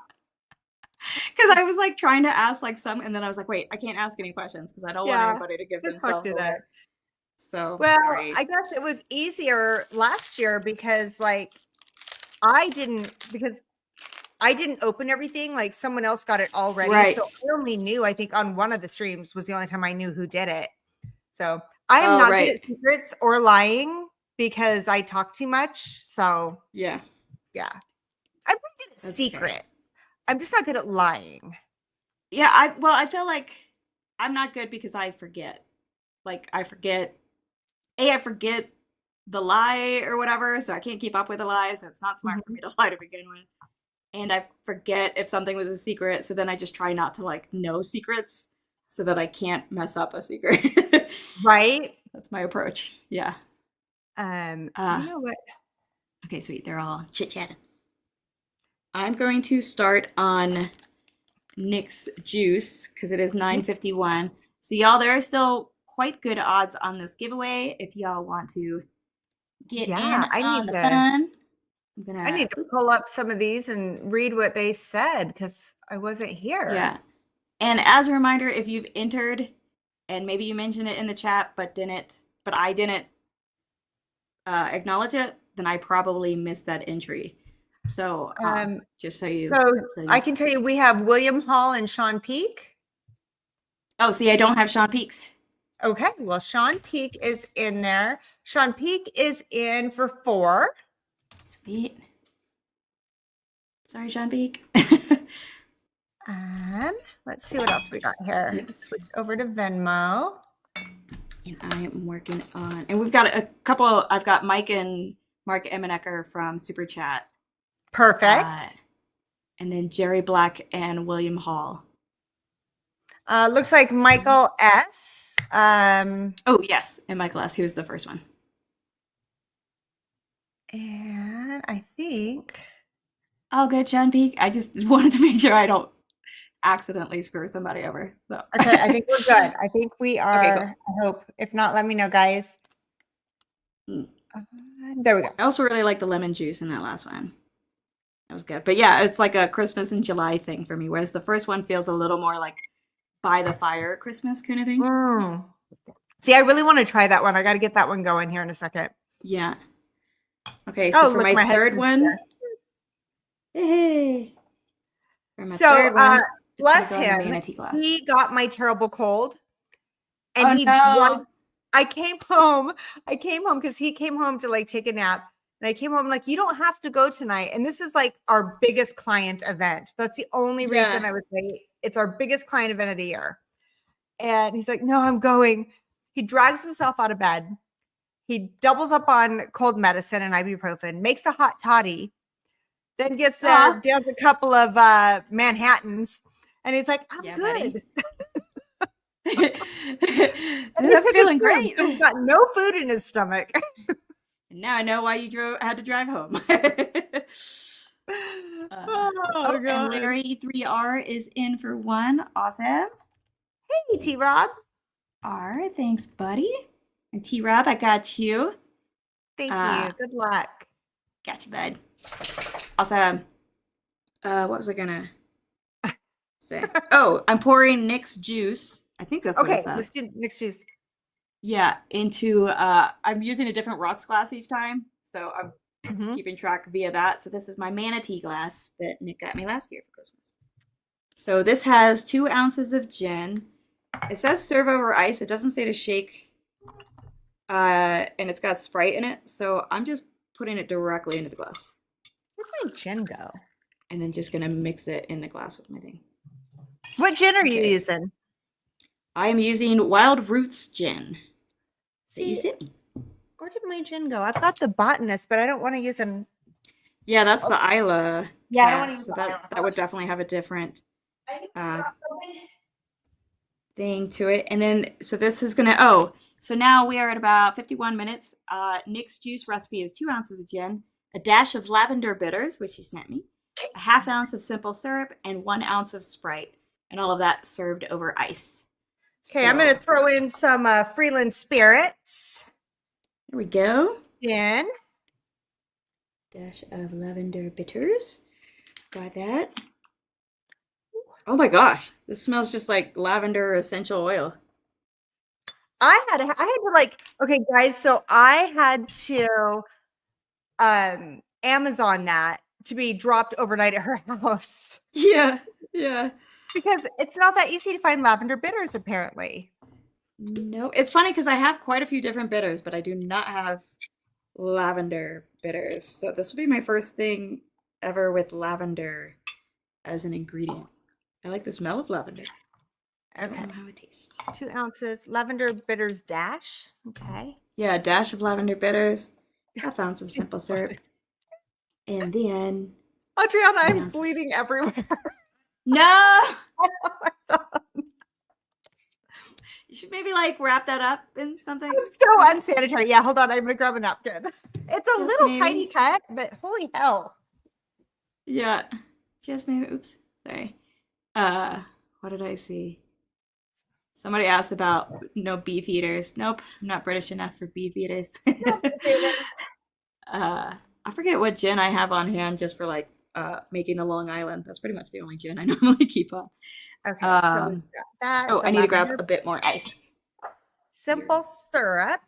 Because I was like trying to ask like some, and then I was like, wait, I can't ask any questions because I don't want anybody to give themselves away. So well, sorry. I guess it was easier last year because like I didn't open everything. Like someone else got it already. Right. So I only knew, I think on one of the streams was the only time I knew who did it. So I am not good at secrets or lying because I talk too much. So yeah. I'm pretty good at secrets. Fair. I'm just not good at lying. Yeah, I feel like I'm not good because I forget. Like I forget the lie or whatever, so I can't keep up with the lie, so it's not smart for me to lie to begin with. And I forget if something was a secret, so then I just try not to like know secrets so that I can't mess up a secret. Right? That's my approach. Yeah. You know what? Okay, sweet. They're all chit-chatting. I'm going to start on Nick's juice because it is 9:51. So y'all, there are still quite good odds on this giveaway if y'all want to get in on the fun. I need to pull up some of these and read what they said because I wasn't here. Yeah. And as a reminder, if you've entered and maybe you mentioned it in the chat but I didn't acknowledge it, then I probably missed that entry. So just so you I can tell you we have William Hall and Sean Peak. Oh, see, I don't have Sean Peaks. Okay, well, Sean Peak is in there. Sean Peak is in for 4. Sweet. Sorry, Sean Peak. Let's see what else we got here. Switch over to Venmo. And I am working on, and we've got a couple. I've got Mike and Mark Emenecker from Super Chat. Perfect. And then Jerry Black and William Hall. Looks like Michael S. Oh, yes. And Michael S. He was the first one. And I think. Oh, good, Sean Peak. I just wanted to make sure I don't accidentally screw somebody over. So okay, I think we're good. I think we are. Okay, cool. I hope. If not, let me know, guys. There we go. I also really like the lemon juice in that last one. That was good. But yeah, it's like a Christmas in July thing for me, whereas the first one feels a little more like by the fire Christmas kind of thing. See, I really want to try that one. I got to get that one going here in a second. Yeah. Okay, so for my third one. Hey. So, bless him. He got my terrible cold. And I came home because he came home to like take a nap. And I came home like, you don't have to go tonight. And this is like our biggest client event. That's the only reason I would say it's our biggest client event of the year. And he's like, no, I'm going. He drags himself out of bed. He doubles up on cold medicine and ibuprofen, makes a hot toddy, then gets there, does a couple of Manhattans. And he's like, I'm good. And he I'm took his feeling food, great. so he's got no food in his stomach. And now I know why you had to drive home. Oh, Oh, and God. Larry 3R is in for one. Awesome. Hey, T-Rob. R, thanks, buddy. And T-Rob, I got you. Thank you. Good luck. Got you, bud. Awesome. What was I gonna say? Oh, I'm pouring Nick's juice. I think that's what it Okay, says. let's do next juice. Yeah, into I'm using a different rocks glass each time, so I'm keeping track via that. So this is my manatee glass that Nick got me last year for Christmas. So this has 2 ounces of gin. It says serve over ice. It doesn't say to shake. And it's got Sprite in it, so I'm just putting it directly into the glass. Where'd my gin go? And then just gonna mix it in the glass with my thing. What gin are you using? I am using Wild Roots gin. See, you sent me. Where did my gin go? I've got the Botanist, but I don't want to use them. Yeah, that's the Isla. Yeah, I don't want to use so the Isla. that would definitely have a different I thing to it. And then, so this is gonna, so now we are at about 51 minutes. Nick's juice recipe is 2 ounces of gin, a dash of lavender bitters, which he sent me, a half ounce of simple syrup, and 1 ounce of Sprite. And all of that served over ice. Okay, so, I'm going to throw in some Freeland Spirits. There we go. Gin. Dash of lavender bitters. Got that. Oh my gosh, this smells just like lavender essential oil. I had to like, okay guys, so I had to Amazon that to be dropped overnight at her house. Yeah. Because it's not that easy to find lavender bitters, apparently. No, it's funny because I have quite a few different bitters, but I do not have lavender bitters. So this will be my first thing ever with lavender as an ingredient. I like the smell of lavender. Okay. I don't know how it tastes. 2 ounces lavender bitters dash. Okay. Yeah, a dash of lavender bitters, half ounce of simple syrup, and then Adriana, I'm bleeding everywhere. No. You should maybe like wrap that up in something. It's so unsanitary. Yeah, hold on. I'm gonna grab a napkin. It's a little tiny cut, but holy hell. Yeah. Just maybe. Oops. Sorry. What did I see? Somebody asked about no beef eaters. Nope, I'm not British enough for beef eaters. I forget what gin I have on hand just for like making the Long Island. That's pretty much the only gin I normally keep on. Okay, so we've got that. I need to grab a bit more ice. Simple syrup.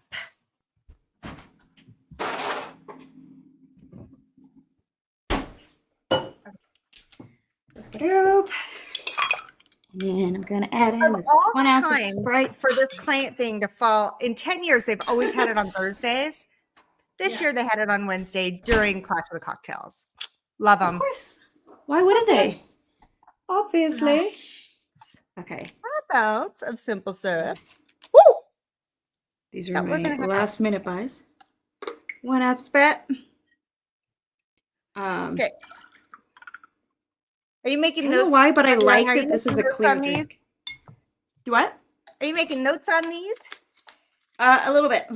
And then I'm gonna add in this 1 ounce of Sprite for this client thing to fall. In 10 years, they've always had it on Thursdays. This year, they had it on Wednesday during Clash of the Cocktails. Love them. Of course. Why wouldn't they? Obviously. Okay. Half ounce of simple syrup. Woo! These are my last minute buys. 1 ounce of Sprite. Okay. Are you making notes? I don't know why, but I like that this is a clear drink. Do what? Are you making notes on these? A little bit.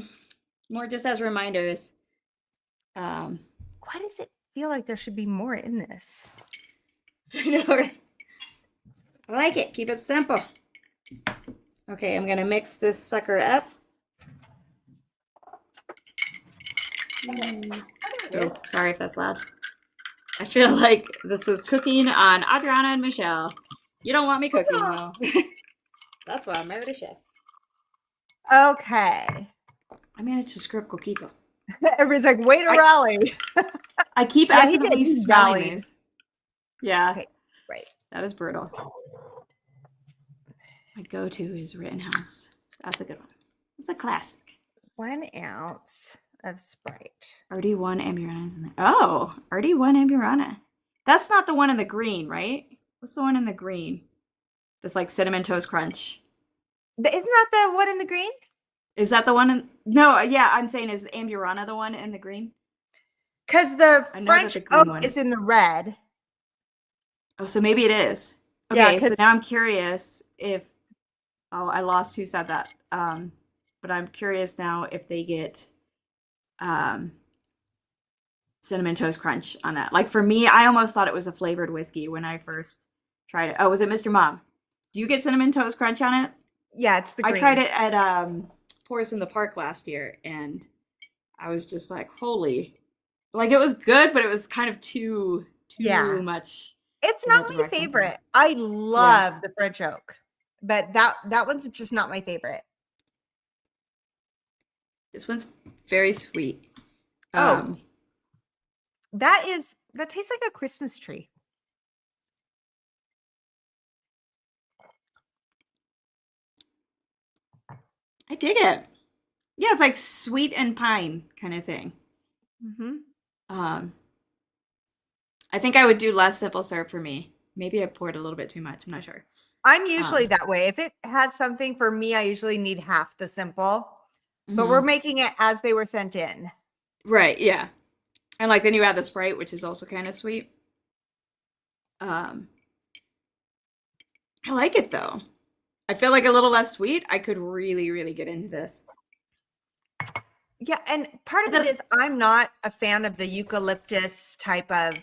More just as reminders. Why does it feel like there should be more in this? I know, right? I like it. Keep it simple. Okay, I'm going to mix this sucker up. Oh, sorry if that's loud. I feel like this is cooking on Adriana and Michelle. You don't want me cooking, though. That's why I married a chef. Okay. I managed to screw up coquito. Everybody's like, way to rally. I keep accidentally smelling these. Yeah. Okay, right. That is brutal. My go-to is Rittenhouse. That's a good one. It's a classic. 1 ounce of Sprite. RD1 Amburana is in there. Oh, RD1 Amburana. That's not the one in the green, right? What's the one in the green? That's like Cinnamon Toast Crunch. Isn't that the one in the green? Is that the one in... No, yeah, I'm saying is Amburana the one in the green? Because the French oak is in the red. Oh, so maybe it is. Okay, so now I'm curious if Oh, I lost who said that. But I'm curious now if they get um, cinnamon toast crunch on that. Like for me, I almost thought it was a flavored whiskey when I first tried it. Oh, was it Mr. Mom? Do you get cinnamon toast crunch on it? Yeah, it's the I tried green. it at Pours in the Park last year, and I was just like, holy, like it was good, but it was kind of Yeah. too much It's in not that my direction for me. favorite. I Yeah, love the French oak, but that one's just not my favorite. this one's very sweet. Oh, Um, that tastes like a Christmas tree. I dig it. Yeah, it's like sweet and pine kind of thing. Hmm. Um, I think I would do less simple syrup for me. Maybe I poured a little bit too much. I'm not sure. I'm usually Um, that way. If it has something for me, I usually need half the simple, but we're mhm. making it as they were sent in. Right, yeah. And like then you add the Sprite, which is also kind of sweet. Um, I like it though. I feel like a little less sweet. I could really, really get into this. Yeah, and part But of it then, is I'm not a fan of the eucalyptus type of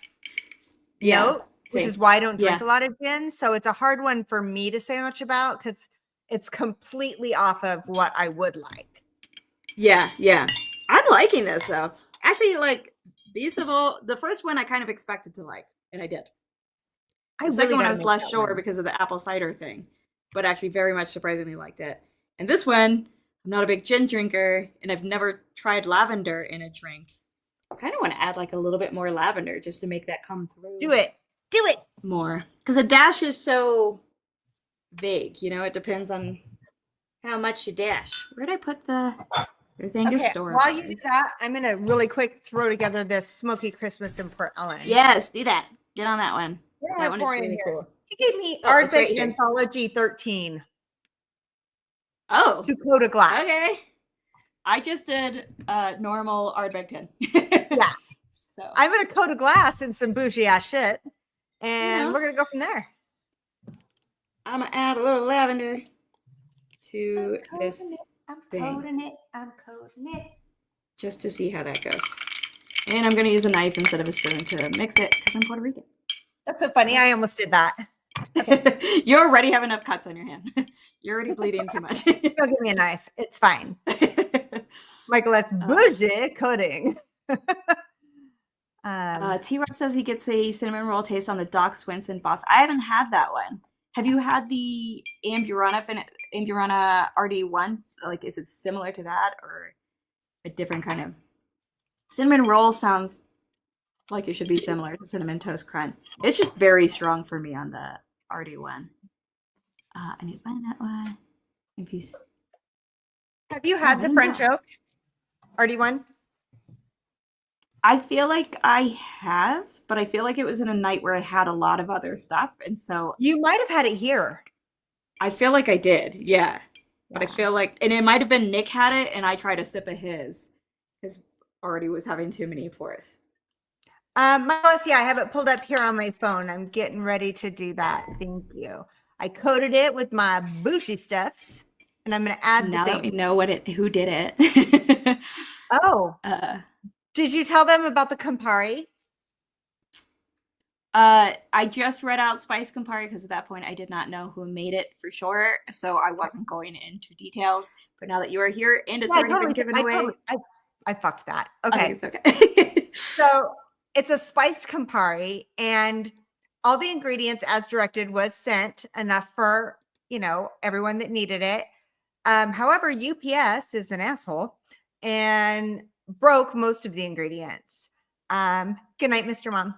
yeah, note, which same. is why I don't drink Yeah, a lot of gin. So it's a hard one for me to say much about because it's completely off of what I would like. yeah, yeah. I'm liking this though. Actually, like these have all the first one I kind of expected to like, and I did. I The second really one got I to was make less that sure one. because of the apple cider thing, but actually very much surprisingly liked it. And this one, I'm not a big gin drinker, and I've never tried lavender in a drink. I kind of want to add like a little bit more lavender just to make that come Do through it. Do it. more. Because a dash is so vague, you know, it depends on how much you dash. Where'd I put the. There's Okay, while you do Angostura. that, I'm going to really quick throw together this smoky Christmas in Port Ellen. Yes, do that. Get on that one. What am That I one is pouring in really here? cool. He gave me Oh, it's right Ardbeg here. Anthology 13 Oh, to coat a glass. okay. I just did normal Ardbeg 10. Yeah, So, I'm going to coat a glass in some bougie ass shit, you and know, we're going to go from there. I'm gonna add a little lavender I'm to this coding it. I'm thing coding it. I'm coding it. just to see how that goes. And I'm gonna use a knife instead of a spoon to mix it because I'm Puerto Rican. That's so funny. I almost did that. Okay. You already have enough cuts on your hand. You're already bleeding too much. Don't give me a knife. It's fine. Michael S. Bougie coding. T-Rob says he gets a cinnamon roll taste on the Doc Swinson boss. I haven't had that one. Have you had the Amburana RD1? Like, is it similar to that or a different kind of cinnamon roll? Sounds like it should be similar to cinnamon toast crunch. It's just very strong for me on the RD1. I need to find that one. Infuse. Have you Oh, had I the didn't French know. oak? RD1? I feel like I have, but I feel like it was in a night where I had a lot of other stuff, and so You might have had it here. I feel like I did, yeah. But I Yeah. feel like, and it might have been Nick had it, and I tried a sip of his because already was having too many for us. Melissa, yeah, I have it pulled up here on my phone. I'm getting ready to do that. Thank you. I coated it with my bougie stuffs, and I'm going to add the Now that we thing. know who did it. Oh, uh, did you tell them about the Campari? I just read out Spice Campari because at that point I did not know who made it for sure, so I wasn't going into details. But now that you are here and it's Yeah, already been given away, I fucked that. I think Okay. it's okay. So it's a spiced Campari, and all the ingredients as directed was sent, enough for, everyone that needed it. However, UPS is an asshole and broke most of the ingredients. Good night, Mr. Mom.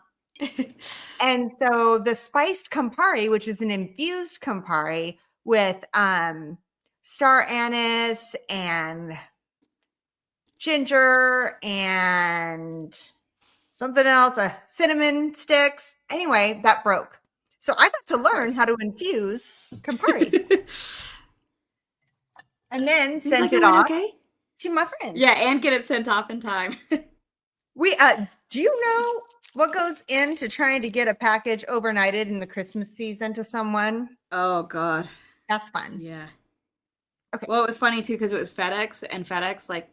And so the spiced Campari, which is an infused Campari with star anise and ginger and something else, cinnamon sticks. Anyway, that broke. So I got to learn how to infuse Campari and then Seems sent like it went off okay. to my friend. Yeah, and get it sent off in time. We do you know what goes into trying to get a package overnighted in the Christmas season to someone? Oh God. That's fun. Yeah. Okay. Well, it was funny too because it was FedEx, and FedEx like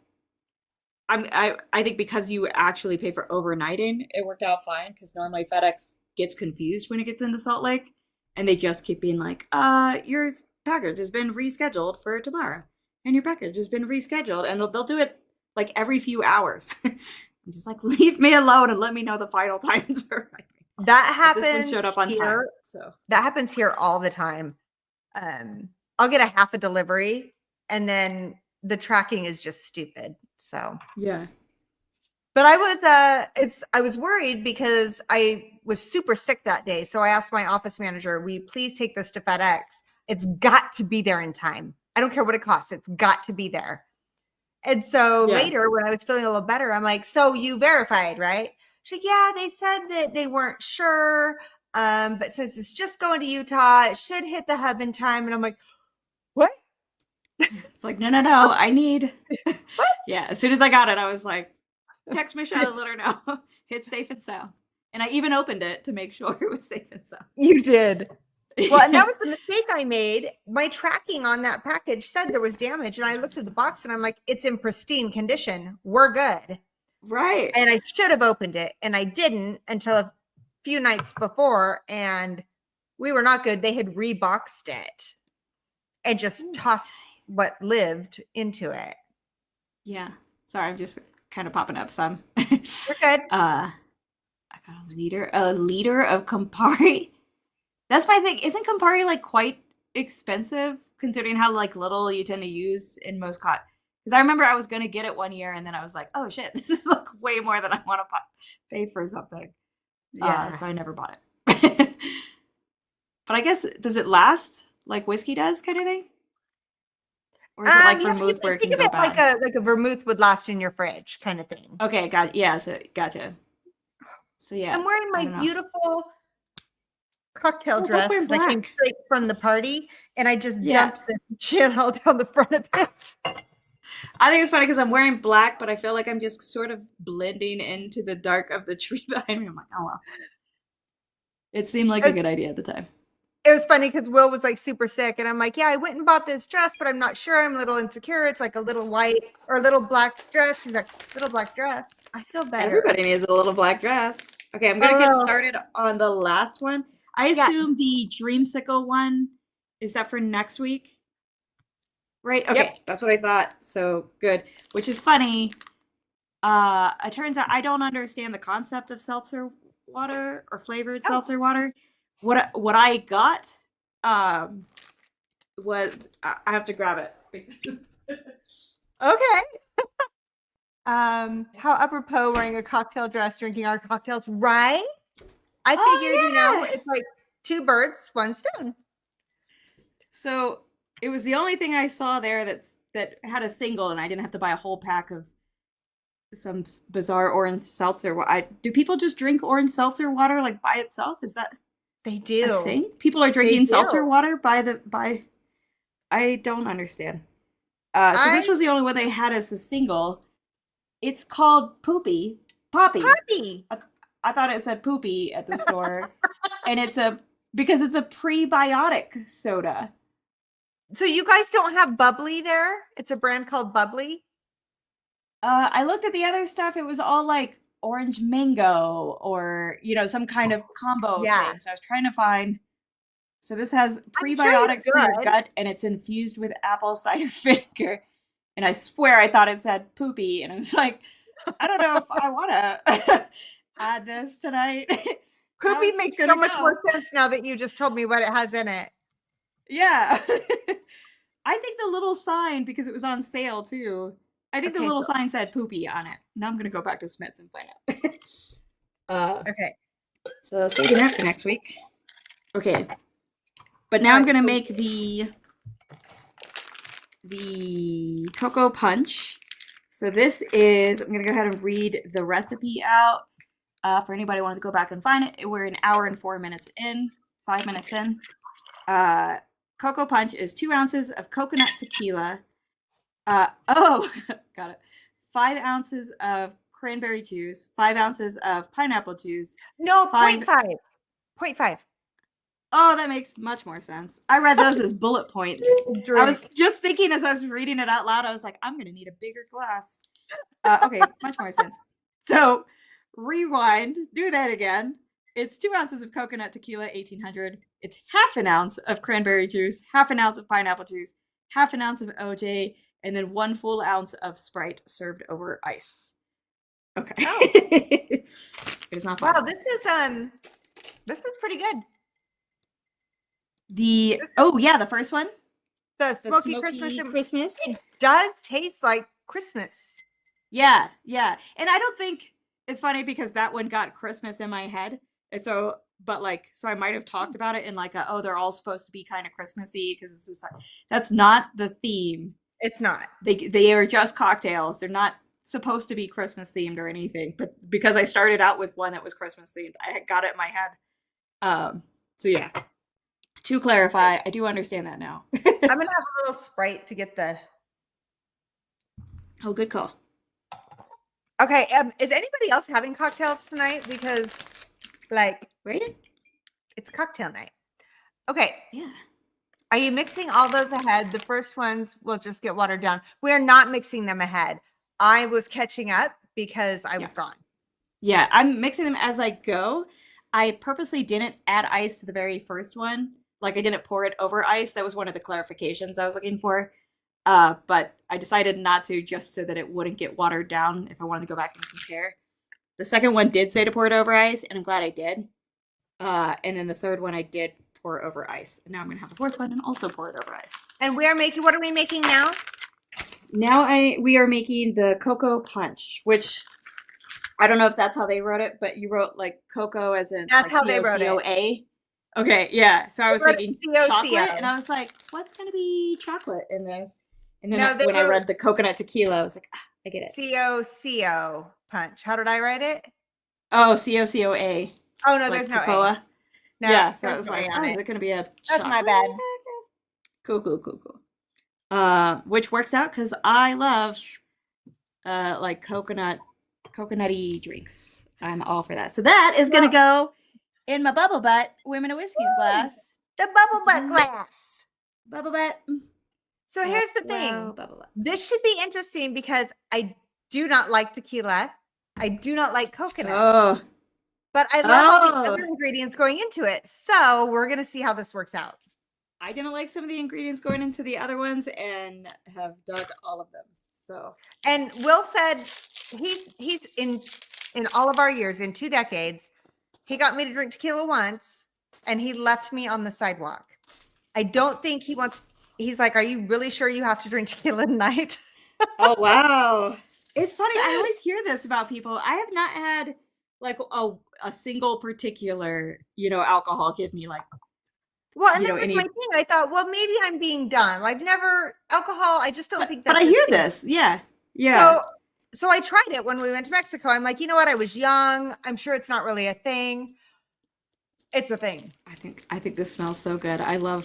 I think because you actually pay for overnighting, it worked out fine because normally FedEx gets confused when it gets into Salt Lake, and they just keep being like, your package has been rescheduled for tomorrow, and your package has been rescheduled," and they'll do it like every few hours. I'm just like, leave me alone and let me know the final time it's arriving. That But this one happens showed up on time, here. so That happens here all the time. I'll get a half a delivery and then the tracking is just stupid. So, yeah. but I was worried because I was super sick that day. So I asked my office manager, "Will you please take this to FedEx? It's got to be there in time. I don't care what it costs. It's got to be there." And so Yeah. later when I was feeling a little better, I'm like, "So you verified, right?" She's like, "Yeah, they said that they weren't sure. But since it's just going to Utah, it should hit the hub in time." And I'm like, "What? It's like, no, no, no, I need. What?" Yeah, as soon as I got it, I was like, text Michelle and let her know it's safe and sound. And I even opened it to make sure it was safe and sound. You did. Well, and that was the mistake I made. My tracking on that package said there was damage. And I looked at the box and I'm like, "It's in pristine condition. We're good." Right. And I should have opened it. And I didn't until a few nights before. And we were not good. They had reboxed it and just tossed what lived into it. Yeah. Sorry, I'm just kind of popping up some. We're good. I got a liter of Campari. That's my thing. Isn't Campari like quite expensive considering how like little you tend to use in most because I remember I was gonna get it one year and then I was like, oh shit, this is like way more than I want to pay for something. Yeah. So I never bought it. But I guess does it last like whiskey does, kind of thing, or is it like Yeah, vermouth where it can think of go it bad? like a vermouth would last in your fridge kind of thing. Okay, so gotcha. So yeah, I'm wearing I my don't know. beautiful cocktail Oh, both dress wearing because I came black. straight from the party and I just Yeah, dumped the channel down the front of it. I think it's funny because I'm wearing black, but I feel like I'm just sort of blending into the dark of the tree behind me. I'm like, oh well. It seemed like a good idea at the time. It was funny because Will was like super sick and I'm like, "Yeah, I went and bought this dress, but I'm not sure. I'm a little insecure. It's like a little white or a little black dress." He's like, "Little black dress. I feel better." Everybody needs a little black dress. Okay, I'm I gonna don't get know. started on the last one. I Yeah. assume the dreamsicle one is that for next week, right? Yep. Okay, that's what I thought. So good. Which is funny. It turns out I don't understand the concept of seltzer water or flavored Oh, seltzer water. What I got um was I have to grab it. okay. How apropos wearing a cocktail dress, drinking our cocktails, right? I figured, Oh yeah. it's like two birds, one stone. So it was the only thing I saw there that had a single, and I didn't have to buy a whole pack of some bizarre orange seltzer. Do people just drink orange seltzer water like by itself? Is that They a do. thing? People are They drinking do. seltzer water by. I don't understand. So I this was the only one they had as a single. It's called Poppy. Poppy. I thought it said Poopy at the store, and because it's a prebiotic soda. So you guys don't have bubbly there? It's a brand called Bubbly. I looked at the other stuff. It was all like orange mango or some kind of combo Yeah. thing. So I was trying to find. So this has I'm sure you're prebiotics for your good. gut, and it's infused with apple cider vinegar. And I swear I thought it said poopy, and I was like, I don't know if I want to add this tonight. How Poopy is this makes so gonna much go? more sense now that you just told me what it has in it. Yeah. I think the little sign, because it was on sale too. I think the Okay, little so sign said poopy on it. Now I'm gonna go back to Smith's and find out. okay. So saving that for next week. Okay. But now All I'm right. gonna So make the cocoa punch. So this is, I'm gonna go ahead and read the recipe out for anybody who wanted to go back and find it. We're an hour and 5 minutes in. Cocoa punch is 2 ounces of coconut tequila. Got it. 5 ounces of cranberry juice, 5 ounces of pineapple juice, no, 5 0.5. 0.5. Oh, that makes much more sense. I read those as bullet points. Drink. I was just thinking as I was reading it out loud, I was like, I'm going to need a bigger glass. Okay, much more sense. So, rewind, do that again. It's 2 ounces of coconut tequila, 1800. It's half an ounce of cranberry juice, half an ounce of pineapple juice, half an ounce of OJ, and then 1 full ounce of Sprite served over ice. Okay. Oh. It is not fun. Wow, this is pretty good. The the first one, The the smoky Christmas. Christmas. It does taste like Christmas. Yeah, yeah. And I don't think it's funny because that one got Christmas in my head. And so, but like, so I might have talked about it in like a, oh, they're all supposed to be kind of Christmassy because it's just, that's not the theme. It's not. They are just cocktails. They're not supposed to be Christmas themed or anything. But because I started out with one that was Christmas themed, I got it in my head. So yeah. To clarify, I do understand that now. I'm gonna have a little Sprite to get the. Oh, good call. Okay, is anybody else having cocktails tonight? Because, like, Right? it's cocktail night. Okay, Yeah. are you mixing all those ahead? The first ones will just get watered down. We're not mixing them ahead. I was catching up because I was gone. Yeah, I'm mixing them as I go. I purposely didn't add ice to the very first one. Like I didn't pour it over ice. That was one of the clarifications I was looking for. But I decided not to just so that it wouldn't get watered down if I wanted to go back and compare. The second one did say to pour it over ice, and I'm glad I did. And then the third one I did pour over ice. And now I'm gonna have the fourth one and also pour it over ice. And we are making, what are we making now? Now we are making the cocoa punch, which I don't know if that's how they wrote it, but you wrote like cocoa as in That's like how they wrote it. COCOA. Okay, yeah. So I was wrote thinking COCO. chocolate, and I was like, what's gonna be chocolate in this? And then No, they when I wrote- read the coconut tequila, I was like, I get it. COCO punch. How did I write it? Oh, COCOA. Oh, no, Like there's no cocoa. A. No, Yeah, so I there's was no like, A on oh, is it. it gonna be a That's my chocolate bad. Cool. Which works out because I love like coconutty drinks. I'm all for that. So that is gonna go in my bubble butt Women of Whiskey's glass. The bubble butt glass. Bubble butt. So here's the thing. Wow, bubble butt. This should be interesting because I do not like tequila. I do not like coconut. Oh, But I love all the Oh. other ingredients going into it. So we're going to see how this works out. I didn't like some of the ingredients going into the other ones and have dug all of them. So And Will said he's in all of our years, in 2 decades, he got me to drink tequila once and he left me on the sidewalk. I don't think he wants, he's like, are you really sure you have to drink tequila tonight? oh wow. It's funny. I always hear this about people. I have not had like a single particular, alcohol give me like Well, and You that know, was any- my thing. I thought, well, maybe I'm being dumb. I've never alcohol. I just don't think that's but I a hear thing. this. Yeah. So I tried it when we went to Mexico. I'm like, you know what? I was young. I'm sure it's not really a thing. It's a thing. I think this smells so good. I love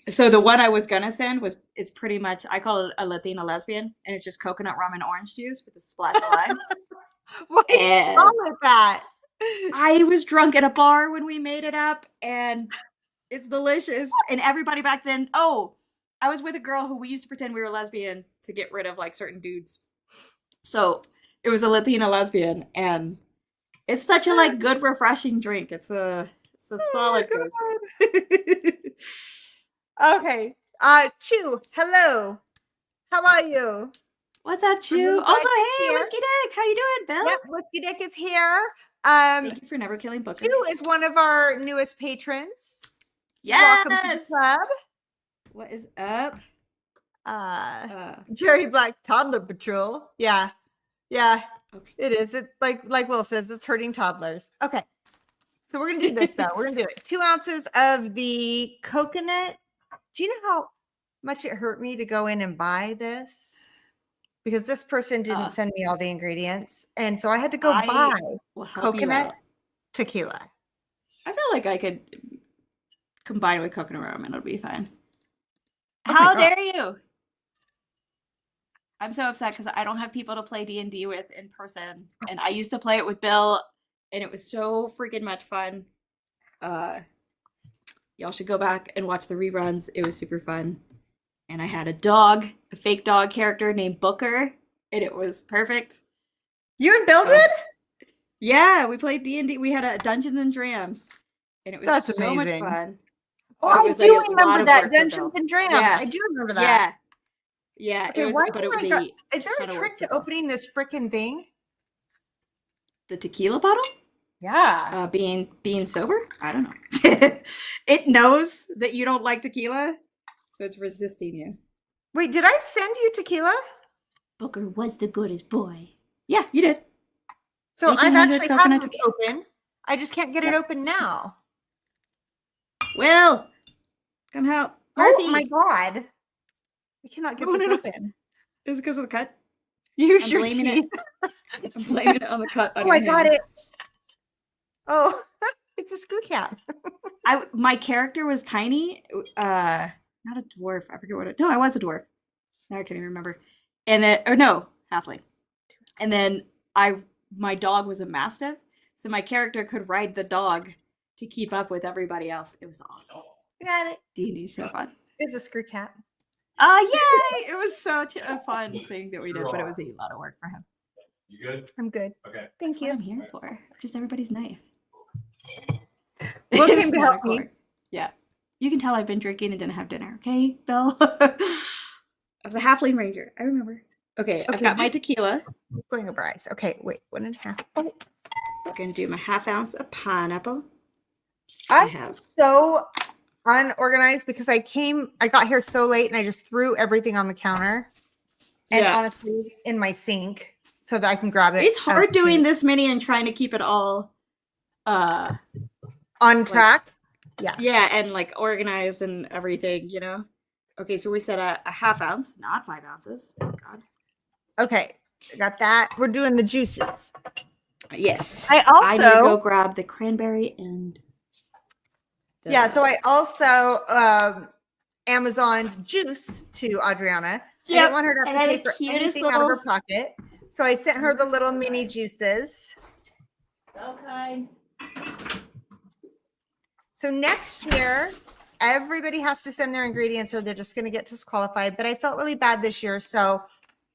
so the one I was gonna send it's pretty much I call it a Latina lesbian, and it's just coconut rum and orange juice with a splash of lime. Why do you And call it that? I was drunk at a bar when we made it up, and it's delicious. And everybody back then, I was with a girl who we used to pretend we were lesbian to get rid of like certain dudes. So it was a Latina lesbian, and it's such a like good, refreshing drink. It's a solid go-to. Okay. Chew. Hello. How are you? What's up, Chew? really glad Also, you're hey, here. Whiskey Dick, how you doing, Bill? Yep. Whiskey Dick is here. Thank you for never killing Booker. Chew is one of our newest patrons. Yes. Welcome to the club. What is up? Jerry Black Toddler Patrol. Yeah. Okay. It is. It like Will says, it's hurting toddlers. Okay. So we're gonna do this though. We're gonna do it. 2 ounces of the coconut. Do you know how much it hurt me to go in and buy this? Because this person didn't send me all the ingredients. And so I had to go buy will help you coconut out. tequila. I feel like I could combine with coconut rum and it'll be fine. Oh my How God. dare you? I'm so upset because I don't have people to play D&D with in person. And I used to play it with Bill, and it was so freaking much fun. Y'all should go back and watch the reruns. It was super fun. And I had a dog, a fake dog character named Booker, and it was perfect. You and Bill So, did? yeah, we played D&D. We had a Dungeons and Drams, and it was That's so much amazing. fun. Oh, But it I was do a lot remember of that work for Dungeons Bill. and Drams. Yeah, I do remember that. yeah. Okay, It was, why but it was can't I go? a Is there a ton of trick work to for Bill. opening this freaking thing? The tequila bottle? Yeah. Being sober? I don't know. It knows that you don't like tequila, so it's resisting you. Wait, did I send you tequila? Booker was the goodest boy. Yeah, you did. So I've 1800 actually had coconut it tequila. open. I just can't get it Yeah. open now. Will, come help. Oh my god. I cannot get No, this no, no. open. Is it because of the cut? Use I'm your blaming teeth. it. I'm blaming it on the cut. On Oh, I your got hand. it. Oh, it's a screw cap. My character was tiny. Not a dwarf. I forget what it. No, I was a dwarf. Now I can't even remember. And then, or no, halfling. And then my dog was a mastiff, so my character could ride the dog to keep up with everybody else. It was awesome. Got it. D&D so fun. It's a screw cap. Yay! It was such a fun thing that we did, but it was a lot of work for him. You good? I'm good. Okay. Thank That's what you. I'm here for. I'm just everybody's knife. Will It's came to not help a me. cord. Yeah. You can tell I've been drinking and didn't have dinner, okay, Bill? I was a halfling ranger. I remember. Okay, I've Okay, got my this- tequila. Going over ice. Okay, wait, 1.5. Oh, I'm going to do my half ounce of pineapple. I'm have- so unorganized because I got here so late and I just threw everything on the counter and Yeah. honestly in my sink so that I can grab it. It's out of hard the doing sink. this many and trying to keep it all On track. yeah, and like organized and everything, you know? Okay, so we said a half ounce, not 5 ounces. Thank God. Okay, I got that. We're doing the juices. Yes. I I need to go also grab the cranberry and so I also Amazoned juice to Adriana. I Yep, didn't want her to I have had to pay the for cutest anything out of her little- pocket. So I sent her the Oh, little so mini nice. juices. So kind. So next year, everybody has to send their ingredients or they're just going to get disqualified. But I felt really bad this year, so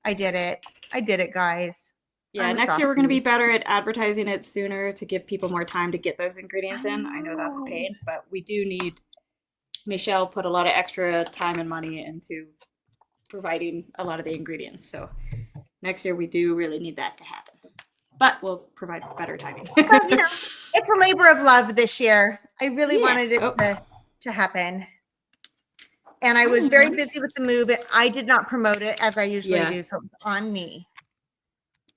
I did it. I did it, guys. Yeah, I'm a next year we're going to be softie. better at advertising it sooner to give people more time to get those ingredients in. I know that's a know. pain, but we do need Michelle put a lot of extra time and money into providing a lot of the ingredients. So next year we do really need that to happen. But we'll provide better timing. But, you know, it's a labor of love this year. I really Yeah. wanted it Oh. to happen. And I was very Mhm. busy with the move. I did not promote it as I usually Yeah. do, so it's on me.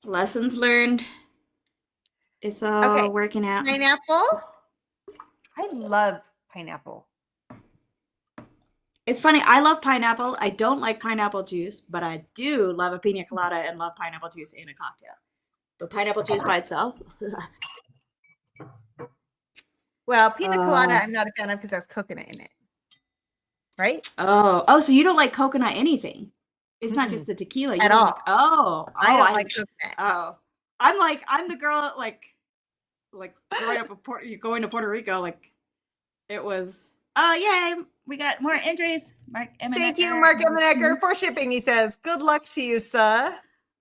Lessons learned. It's all Okay, working out. Pineapple. I love pineapple. It's funny. I love pineapple. I don't like pineapple juice, but I do love a pina colada and love pineapple juice in a cocktail. But pineapple juice by itself, Well, pina colada, Uh, I'm not a fan of because that's coconut in it. Right? oh, so you don't like coconut anything? It's not just the tequila. You At don't all. like, oh, I don't I like coconut. Oh, I'm the girl like growing up going to Puerto Rico. Like it was. Oh yay! We got more entries. Mark Thank you, Emenecker. Mark Emenecker, for shipping. He says, "Good luck to you, sir."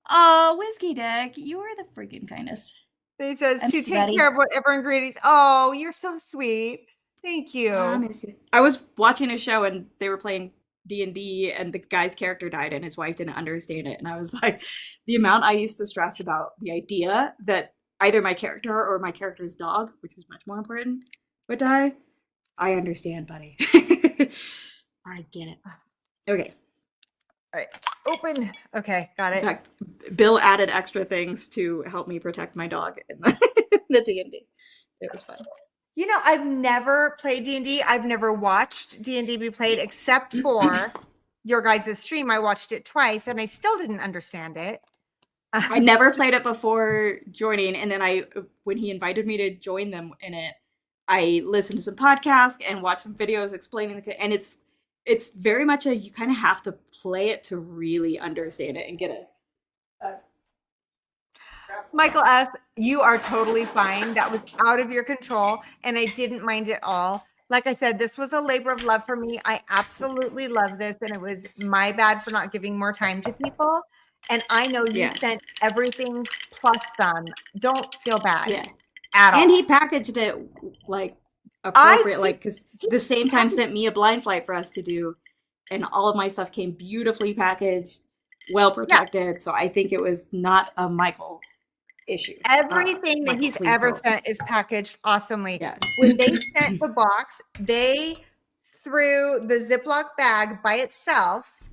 Oh, Whiskey Dearg, you are the freaking kindest. And he says, I "To miss you, take buddy. care of whatever ingredients." Oh, you're so sweet. Thank you. I miss you. I was watching a show and they were playing D&D and the guy's character died and his wife didn't understand it. And I was like, the amount I used to stress about the idea that either my character or my character's dog, which was much more important, would die. I understand, buddy. I get it. Okay. All right, open. Okay, got In it. fact, Bill added extra things to help me protect my dog in the D&D. It was fun. You know, I've never played D&D. I've never watched D&D be played except for your guys' stream. I watched it twice and I still didn't understand it. I never played it before joining, and then when he invited me to join them in it, I listened to some podcasts and watched some videos explaining and it's very much you kind of have to play it to really understand it and get it. Michael S., you are totally fine. That was out of your control, and I didn't mind at all. like I said, this was a labor of love for me. I absolutely love this. And it was my bad for not giving more time to people. And I know you Yeah. sent everything plus some. Don't feel bad Yeah. at And all. he packaged it like appropriate, like because he the same time packaged- sent me a blind flight for us to do, and all of my stuff came beautifully packaged, well protected. So I think it was not a Michael issue. Everything that Michael, he's please ever don't. sent is packaged awesomely. Yeah. When they sent the box, they threw the Ziploc bag by itself,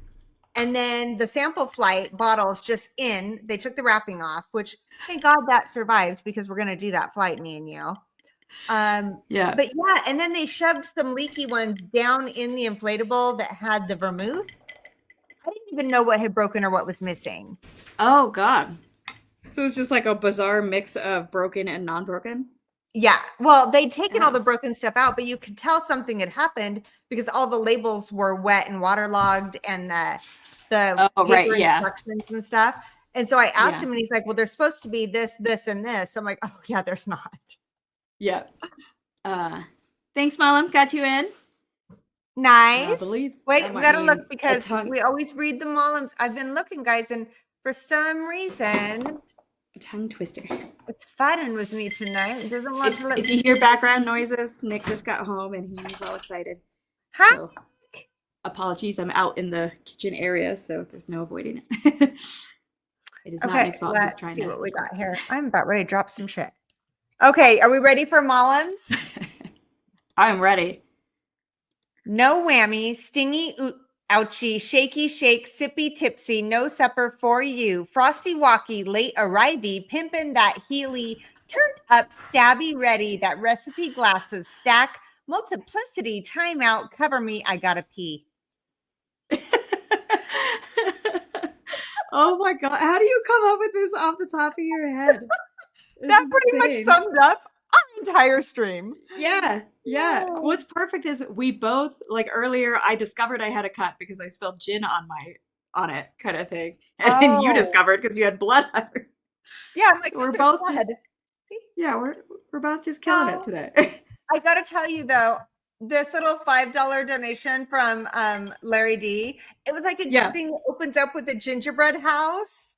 and then the sample flight bottles just in. They took the wrapping off, which thank God that survived because we're going to do that flight, me and you. Yeah. But yeah, and then they shoved some leaky ones down in the inflatable that had the vermouth. I didn't even know what had broken or what was missing. Oh God. So it's just like a bizarre mix of broken and non-broken. Yeah. Well, they'd taken all Oh. the broken stuff out, but you could tell something had happened because all the labels were wet and waterlogged and the Oh, right, paper yeah. instructions and stuff. And so I asked Yeah. him and he's like, well, there's supposed to be this, this, and this. I'm like, oh yeah, there's not. Yeah. Thanks, Mahlum. Got you in. Nice. I believe Wait, that we might gotta mean look a because tongue- we always read the Mahlums. I've been looking, guys, and for some reason a tongue twister. it's fighting with me tonight. It doesn't want to let If me. you hear background noises, Nick just got home and he's all excited. Huh? So apologies, I'm out in the kitchen area, so there's no avoiding it. It is not Okay, Nick's fault. He's let's trying see to. what we got here. I'm about ready to drop some shit. Okay, are we ready for Mahlums? I'm ready. No whammy, stingy, ouchie, shaky shake, sippy tipsy, no supper for you. Frosty walkie, late arrivee, pimpin' that Healy, turned up, stabby ready, that recipe glasses stack, multiplicity, timeout, cover me, I gotta pee. Oh my God. How do you come up with this off the top of your head? That pretty much insane. summed up our entire stream. Yeah. What's perfect is we both, like earlier, I discovered I had a cut because I spilled gin on it, kind of thing. And then you Oh. discovered because you had blood on it. Yeah, I'm like, We're "Look, both there's blood." just, yeah, we're both just killing it today. I gotta tell you though, this little $5 donation from Larry D. It was like a Yeah. thing that opens up with a gingerbread house,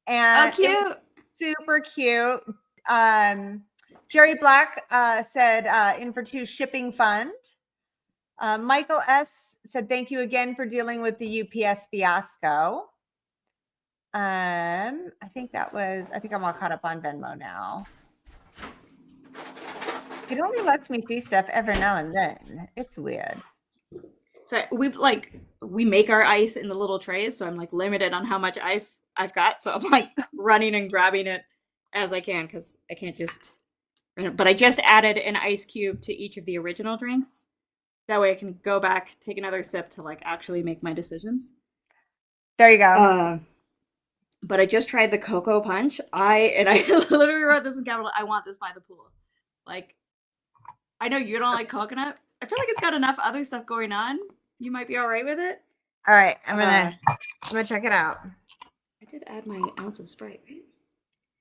and Oh, cute. it was super cute. Jerry Black said in for two shipping fund. Michael S said thank you again for dealing with the UPS fiasco. I think I'm all caught up on Venmo now. It only lets me see stuff every now and then. It's weird. So we make our ice in the little trays, so I'm like limited on how much ice I've got. So I'm like running and grabbing it as I can because I can't just. But I just added an ice cube to each of the original drinks. That way I can go back, take another sip to like actually make my decisions. There you go. But I just tried the cocoa punch. I literally wrote this in capital. I want this by the pool. Like, I know you don't like coconut. I feel like it's got enough other stuff going on. You might be all right with it. All right, I'm gonna check it out. I did add my ounce of Sprite, right?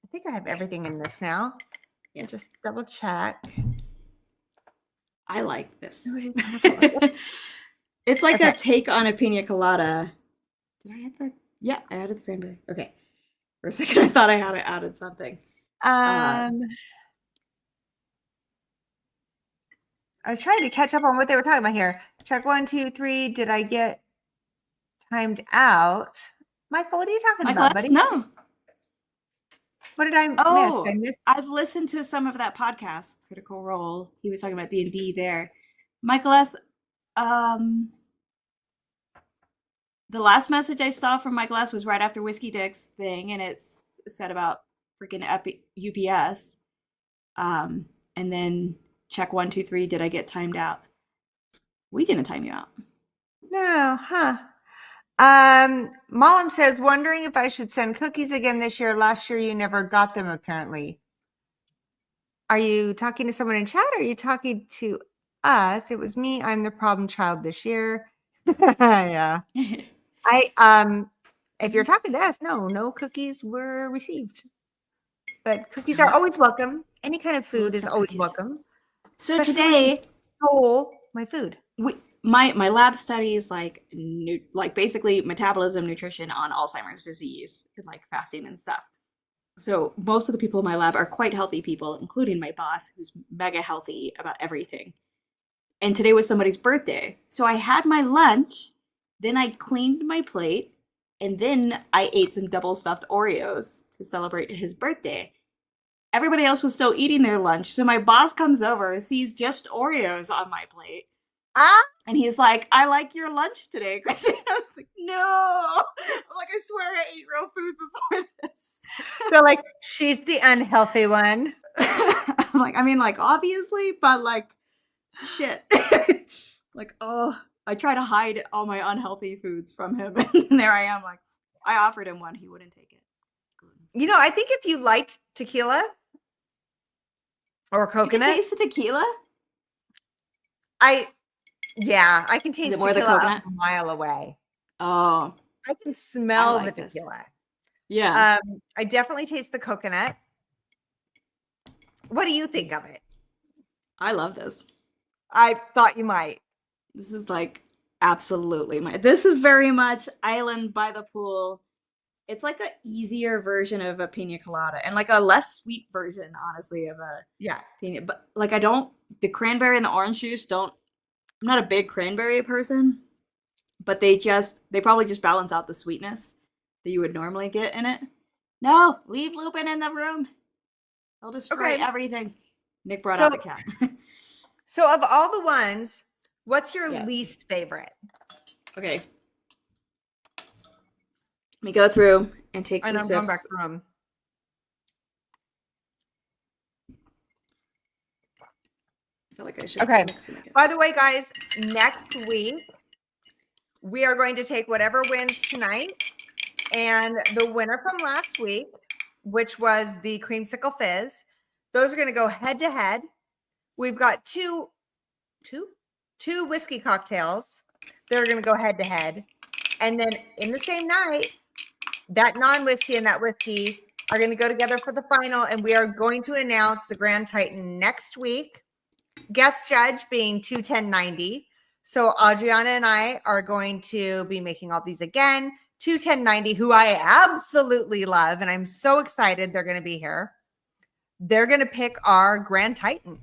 I think I have everything in this now. Yeah. Just double check. I like this. It's like a take on a pina colada. Did I add the? Yeah, I added the cranberry. Okay. For a second, I thought I had added something. I was trying to catch up on what they were talking about here. Check 1, 2, 3. Did I get timed out? Michael, what are you talking about, buddy? No. What did I miss? I've listened to some of that podcast, Critical Role. He was talking about D&D there. Michael S. The last message I saw from Michael S. was right after Whiskey Dearg's thing, and it said about freaking UPS. And then check 1, 2, 3. Did I get timed out? We didn't time you out. No, huh? Mahlum says, wondering if I should send cookies again this year. Last year you never got them, apparently. Are you talking to someone in chat or are you talking to us? It was me. I'm the problem child this year. Yeah. If you're talking to us, no cookies were received. But cookies are always welcome. Any kind of food is always welcome. So today, Soul my food. My lab studies like basically metabolism, nutrition on Alzheimer's disease, and like fasting and stuff. So most of the people in my lab are quite healthy people, including my boss, who's mega healthy about everything. And today was somebody's birthday. So I had my lunch, then I cleaned my plate, and then I ate some double stuffed Oreos to celebrate his birthday. Everybody else was still eating their lunch. So my boss comes over, sees just Oreos on my plate. Ah, And he's like, I like your lunch today, Kristen. I was like, no. I'm like, I swear I ate real food before this. so like she's the unhealthy one. I'm like, I mean, like, obviously, but like, shit. Like, oh, I try to hide all my unhealthy foods from him. And there I am, like, I offered him one. He wouldn't take it. You know, I think if you liked tequila or You can coconut, taste the tequila? I can taste it more the tequila coconut? a mile away. Oh, I can smell like the this. tequila. yeah. I definitely taste the coconut. What do you think of it? I love this. I thought you might. This is like absolutely this is very much island by the pool. It's like an easier version of a pina colada and like a less sweet version, honestly, of a Yeah. pina. But like the cranberry and the orange juice I'm not a big cranberry person, but they probably just balance out the sweetness that you would normally get in it. No, leave Lupin in the room. He'll destroy everything. Nick brought out the cat. So of all the ones, what's your Yeah. least favorite? Okay. Let me go through and take some I'm going back sips. through them. I feel like I should mix them again. By the way, guys, next week we are going to take whatever wins tonight, and the winner from last week, which was the creamsicle fizz, those are going to go head to head. We've got two whiskey cocktails that are going to go head to head, and then in the same night, that non-whiskey and that whiskey are going to go together for the final, and we are going to announce the Grand Titan next week. Guest judge being 21090. So Adriana and I are going to be making all these again. 21090, who I absolutely love, and I'm so excited they're going to be here. They're going to pick our Grand Titan.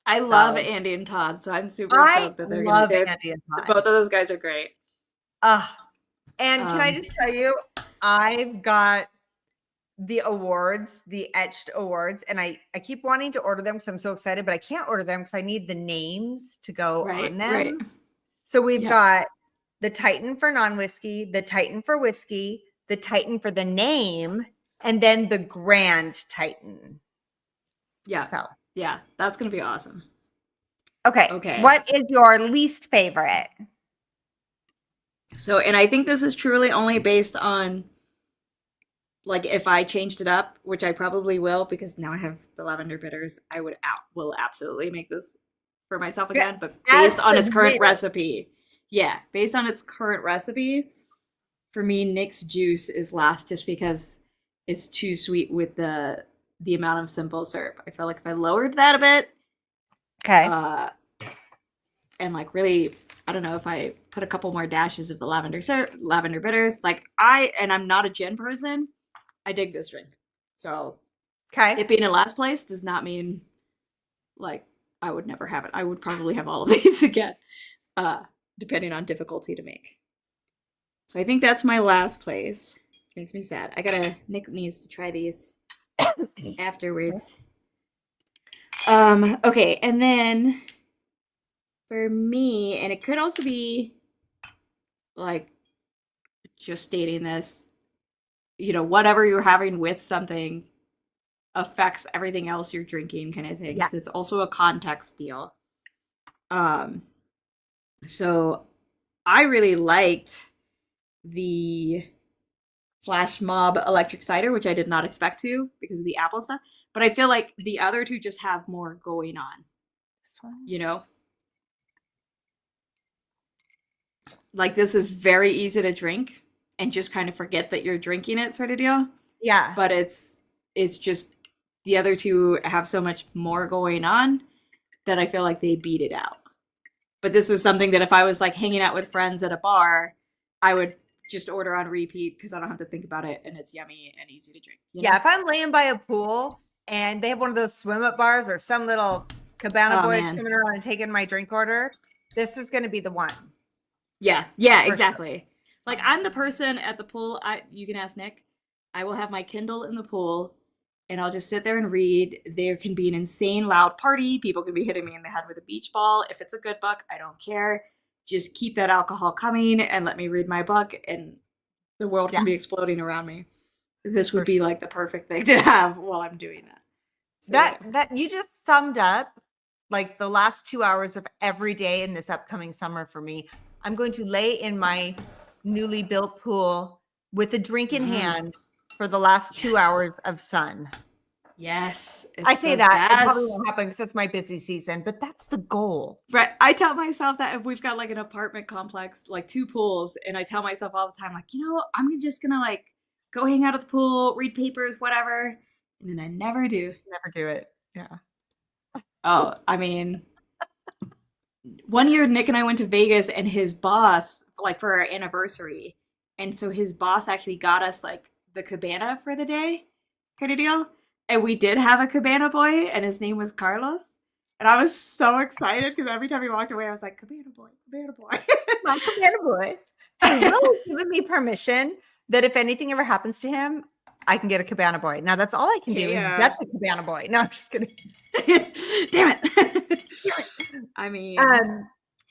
I love Andy and Todd, so I'm super stoked that they're going to do it. Andy and Todd. Both of those guys are great. And can I just tell you, I've got the awards, the etched awards, and I keep wanting to order them because I'm so excited, but I can't order them because I need the names to go on them. Right. So we've got the Titan for non-whiskey, the Titan for whiskey, the Titan for the name, and then the Grand Titan. Yeah. So yeah, that's going to be awesome. Okay. What is your least favorite? So, and I think this is truly only based on, like, if I changed it up, which I probably will, because now I have the lavender bitters, I will absolutely make this for myself again, but based on its current recipe. Yeah, based on its current recipe, for me, Nick's juice is last just because it's too sweet with the amount of simple syrup. I feel like if I lowered that a bit, and like really, I don't know, if I put a couple more dashes of the lavender bitters, like I'm not a gin person, I dig this drink. So it being in last place does not mean like I would never have it. I would probably have all of these again, depending on difficulty to make. So I think that's my last place. Makes me sad. Nick needs to try these afterwards. Okay, and then for me, and it could also be like just stating this, whatever you're having with something affects everything else you're drinking, kind of thing. Yes. So it's also a context deal. So I really liked the Flash Mob Electric Cider, which I did not expect to because of the apple stuff. But I feel like the other two just have more going on. This one? Like, this is very easy to drink and just kind of forget that you're drinking it, sort of deal. Yeah. But it's just the other two have so much more going on that I feel like they beat it out. But this is something that if I was like hanging out with friends at a bar, I would just order on repeat because I don't have to think about it and it's yummy and easy to drink. You know? Yeah, if I'm laying by a pool and they have one of those swim up bars or some little cabana boys coming around and taking my drink order, this is going to be the one. Yeah, exactly. Sure. Like I'm the person at the pool. You can ask Nick. I will have my Kindle in the pool, and I'll just sit there and read. There can be an insane loud party. People can be hitting me in the head with a beach ball. If it's a good book, I don't care. Just keep that alcohol coming and let me read my book, and the world can be exploding around me. This would be like the perfect thing to have while I'm doing that. So, that you just summed up like the last 2 hours of every day in this upcoming summer for me. I'm going to lay in my newly built pool with a drink in hand for the last 2 hours of sun. Yes. I say that. It probably won't happen because it's my busy season, but that's the goal. Right. I tell myself that if we've got like an apartment complex, like 2 pools, and I tell myself all the time, like, I'm just going to like go hang out at the pool, read papers, whatever. And then I never do. Never do it. Yeah. Oh, I mean, one year Nick and I went to Vegas and his boss, like for our anniversary. And so his boss actually got us like the cabana for the day kind of deal. And we did have a cabana boy and his name was Carlos. And I was so excited because every time he walked away, I was like, cabana boy, cabana boy. My cabana boy. And Will has given me permission that if anything ever happens to him, I can get a cabana boy. Now that's all I can do is get the cabana boy. No, I'm just kidding. Damn it. I mean,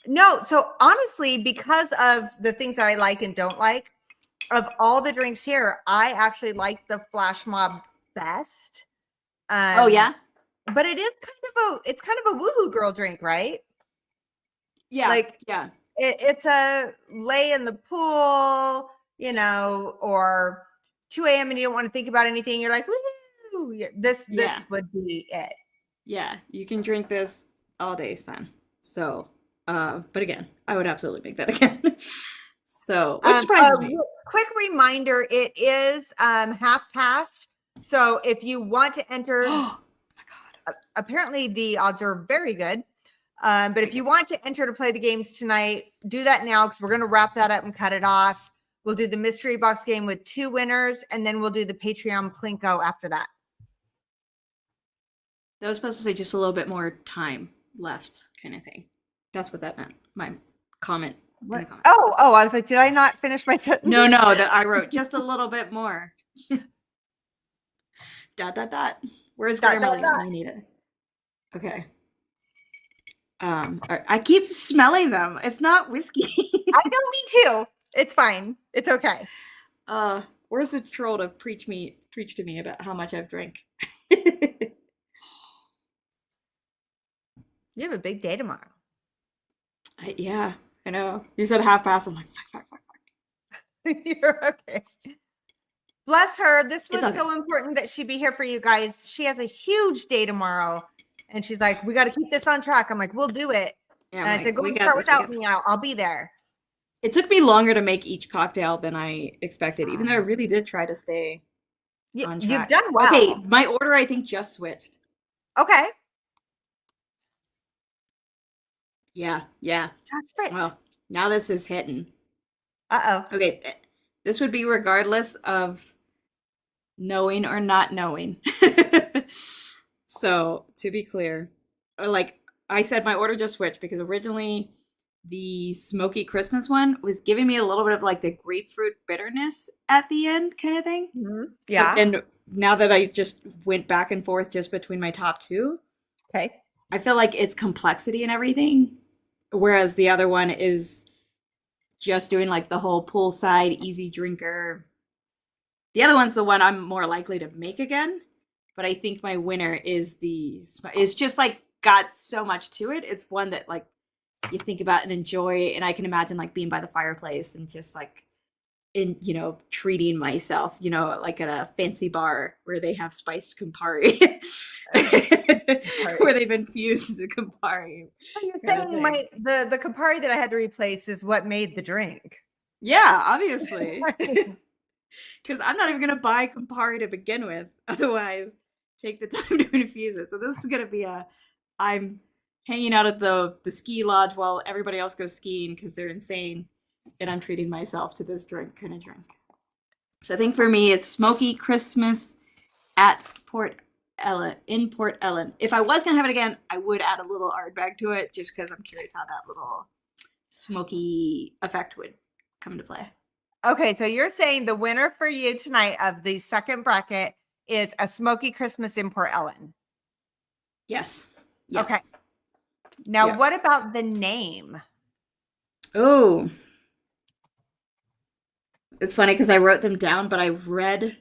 no. So honestly, because of the things that I like and don't like, of all the drinks here, I actually like the Flash Mob best. Oh yeah, but it is it's kind of a woohoo girl drink, right? Yeah, like yeah. It's a lay in the pool, or 2 a.m. and you don't want to think about anything. You're like, woohoo! This would be it. Yeah, you can drink this all day, son. So, but again, I would absolutely make that again. So, which surprises me. Quick reminder: it is half past. So, if you want to enter, oh my God! Apparently, the odds are very good. But if you want to enter to play the games tonight, do that now because we're going to wrap that up and cut it off. We'll do the mystery box game with 2 winners, and then we'll do the Patreon Plinko after that. That was supposed to say just a little bit more time left kind of thing. That's what that meant. My comment. Oh, I was like, did I not finish my sentence? No, that I wrote just a little bit more. ... Where's watermelon when you need it? Okay. I keep smelling them. It's not whiskey. I know, me too. It's fine. It's okay. Where's the troll to preach to me about how much I've drank? You have a big day tomorrow. Yeah, I know. You said half past. I'm like, fuck. You're okay. Bless her. This was so important that she be here for you guys. She has a huge day tomorrow. And she's like, we got to keep this on track. I'm like, we'll do it. Yeah, and I said, go and start without me out. I'll be there. It took me longer to make each cocktail than I expected, even though I really did try to stay on track. You've done well. Okay, my order, I think, just switched. Okay. Yeah. Well, now this is hitting. Uh-oh. Okay, this would be regardless of knowing or not knowing. So, to be clear, like I said, my order just switched because originally the smoky Christmas one was giving me a little bit of like the grapefruit bitterness at the end kind of thing. Mm-hmm. Yeah. And now that I just went back and forth just between my top 2, okay, I feel like it's complexity and everything. Whereas the other one is just doing like the whole poolside easy drinker. The other one's the one I'm more likely to make again. But I think my winner is just like got so much to it. It's one that like you think about and enjoy. And I can imagine like being by the fireplace and just like treating myself, like at a fancy bar where they have spiced Campari, where they've infused the Campari. So you're saying the Campari that I had to replace is what made the drink? Yeah, obviously. Because I'm not even going to buy Campari to begin with. Otherwise, take the time to infuse it. So this is going to be I'm hanging out at the ski lodge while everybody else goes skiing because they're insane, and I'm treating myself to this kind of drink. So I think for me, it's Smoky Christmas at in Port Ellen. If I was gonna have it again, I would add a little Ardbeg to it, just because I'm curious how that little smoky effect would come into play. Okay, so you're saying the winner for you tonight of the second bracket is a Smoky Christmas in Port Ellen. Yes. Yeah. Okay. Now, what about the name? Oh, it's funny because I wrote them down, but I read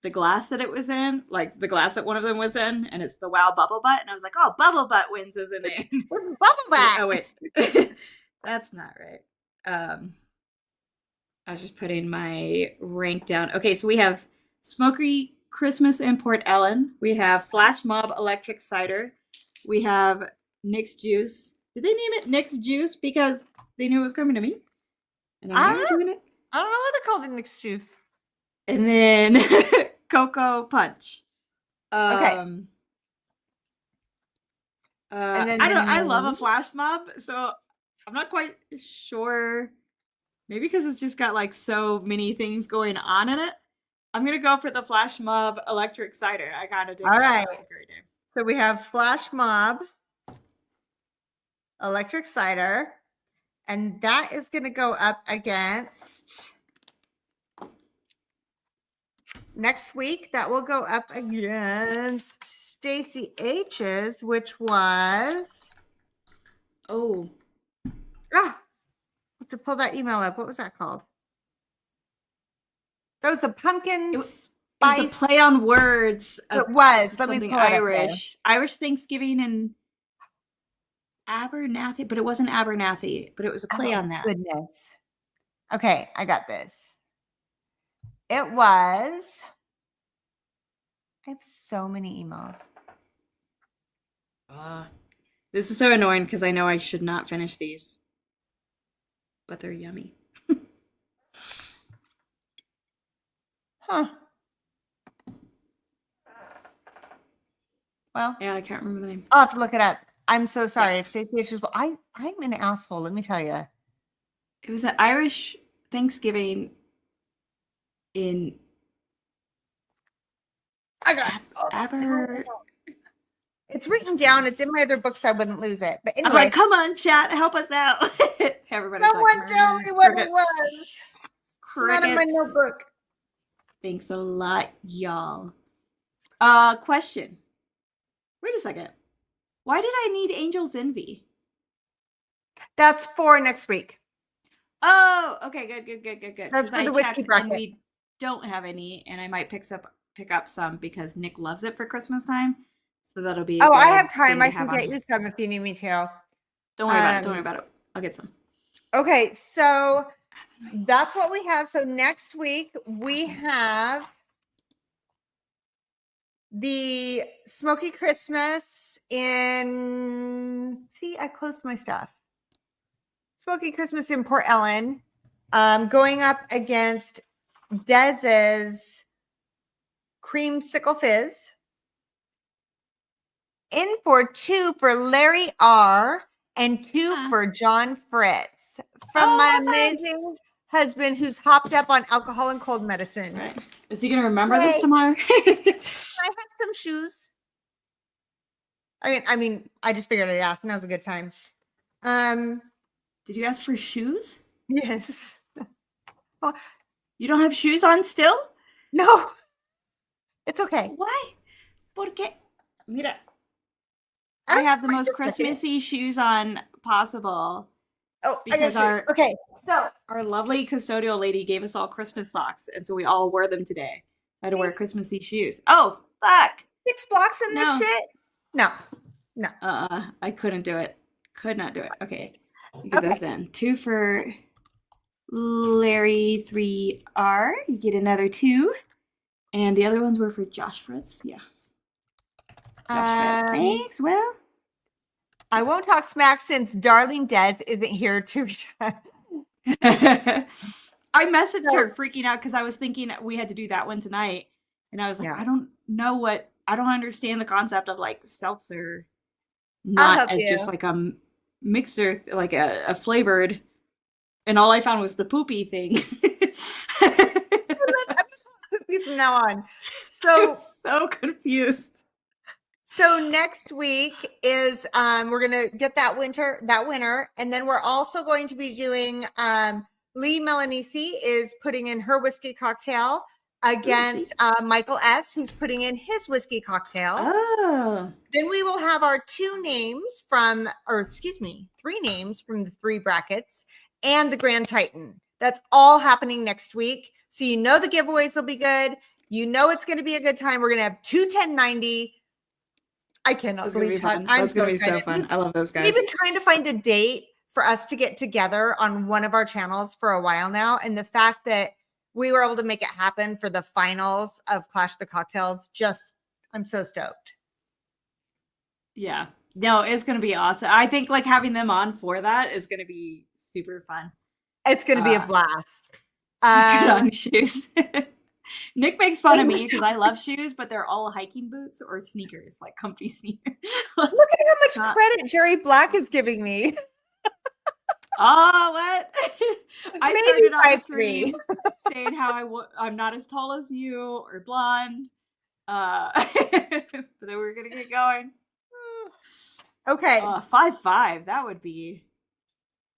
the glass that it was in, like the glass that one of them was in, and it's the Wow Bubble Butt, and I was like, oh, Bubble Butt wins as a name. Bubble Butt. Oh wait, that's not right. I was just putting my rank down. Okay, so we have Smoky Christmas in Port Ellen. We have Flash Mob Electric Cider. We have Nick's Juice. Did they name it Nick's Juice because they knew it was coming to me? And I'm doing it. I don't know what they called it, Nick's Juice. And then Cocoa Punch. Okay. I don't know. I love a flash mob, so I'm not quite sure. Maybe because it's just got like so many things going on in it. I'm gonna go for the Flash Mob Electric Cider. I kind of did. All right. That's a great name. So we have Flash Mob Electric Cider, and that is going to go up against next week. That will go up against Stacy H's, which was to pull that email up. What was that called? That was the pumpkin spice. It was a play on words. It was. Let me something pull it Irish. Irish Thanksgiving and Abernathy, but it wasn't Abernathy, but it was a play on that. Goodness. Okay, I got this. It was. I have so many emails. This is so annoying because I know I should not finish these, but they're yummy. Huh. Well, yeah, I can't remember the name. I'll have to look it up. I'm so sorry if Stacey H is. I'm an asshole. Let me tell you. It was an Irish Thanksgiving in. I got It's written down. It's in my other book, so I wouldn't lose it. But anyway, I'm like, come on, chat, help us out. Everybody's someone tell me what it was. It's Crickets. not in my notebook. Thanks a lot, y'all. Question. Wait a second. Why did I need Angel's Envy? That's for next week. Oh, okay, good. That's for the whiskey bracket. We don't have any, and I might pick up some because Nick loves it for Christmas time. So that'll be. I have time. I can get you some if you need me to. Don't worry about it. Don't worry about it. I'll get some. Okay, so that's what we have. So next week we have the Smoky Christmas in. See, I closed my stuff. Smoky Christmas in Port Ellen, going up against Dez's Creamsicle Fizz. In for 2 for Larry R. and 2 for John Fritz from my amazing husband who's hopped up on alcohol and cold medicine. Right. Is he going to remember this tomorrow? I have some shoes. I mean, I just figured it out. Now's a good time. Did you ask for shoes? Yes. Oh, you don't have shoes on still? No. It's okay. Why? Porque? Mira. I have the most Christmassy shoes on possible. Oh, because so our lovely custodial lady gave us all Christmas socks, and so we all wore them today. I had to wear Christmassy shoes. Oh, fuck. 6 blocks in this shit? No. I couldn't do it. Could not do it. Okay. Get this in. 2 for Larry 3R. You get another 2. And the other ones were for Josh Fritz. Yeah. Thanks, Will. I won't talk smack since darling Des isn't here to retire. I messaged her freaking out because I was thinking we had to do that one tonight. And I was like, I don't understand the concept of like seltzer I'll not help as just you. like a mixer, like a flavored. And all I found was the poopy thing. From now on. I So was so confused. next week is we're gonna get that winner, and then we're also going to be doing Lee Melanisi is putting in her whiskey cocktail Ooh, against sweet. Michael S, who's putting in his whiskey cocktail. Oh, Then we will have our three names from the three brackets and the Grand Titan. That's all happening next week. So the giveaways will be good. It's going to be a good time. We're going to have two 1090. I cannot that's gonna believe be Todd. fun. I'm That's so gonna be so excited. fun. I love those We've guys. been trying to find a date for us to get together on one of our channels for a while now. And the fact that we were able to make it happen for the finals of Clash of the Cocktails, I'm so stoked. Yeah. No, it's gonna be awesome. I think like having them on for that is gonna be super fun. It's going to be a blast. Just good on shoes. Nick makes fun of me because I Look love shoes, but they're all hiking boots or sneakers, like comfy sneakers. at how much credit Jerry Black is giving me. Oh, what? I Maybe started off the 5'3". stream saying how I'm not as tall as you or blonde. But then we're gonna get going. Okay. 5'5". That would be.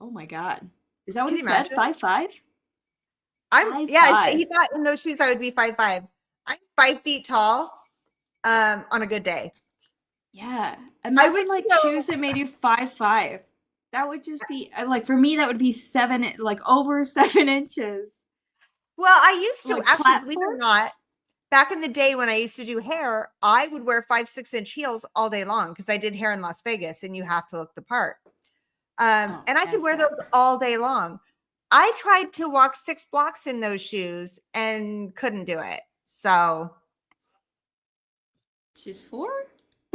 Oh my god. Is that what Can he you said? imagine? 5'5"? He thought in those shoes I would be 5'5". I'm 5 feet tall on a good day. Yeah. Imagine like go- shoes that made you 5'5". That would just be like for me. That would be over 7 inches. Well, I used to Like actually, believe it or platforms? not, back in the day when I used to do hair, I would wear 5-6 inch heels all day long because I did hair in Las Vegas and you have to look the part. And I could wear those all day long. I tried to walk 6 blocks in those shoes and couldn't do it. So She's 4?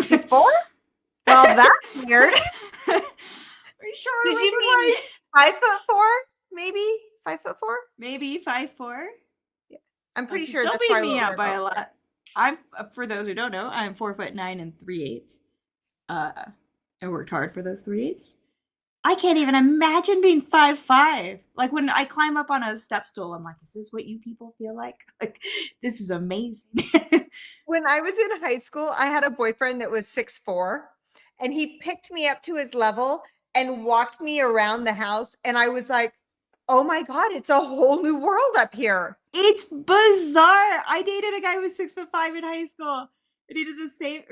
she's 4? Well, that's weird. Are you sure? Did you Right? mean 5'4"? Maybe 5'4"? Maybe 5'4". Yeah. I'm pretty sure Still that's beat probably me what out we're by a going lot. I'm for those who don't know, I'm 4'9" and 3/8. I worked hard for those 3/8. I can't even imagine being 5'5". Like when I climb up on a step stool, I'm like, is this what you people feel like? Like this is amazing. When I was in high school, I had a boyfriend that was 6'4", and he picked me up to his level and walked me around the house. And I was like, oh my God, it's a whole new world up here. It's bizarre. I dated a guy who was 6'5" in high school. And he did the same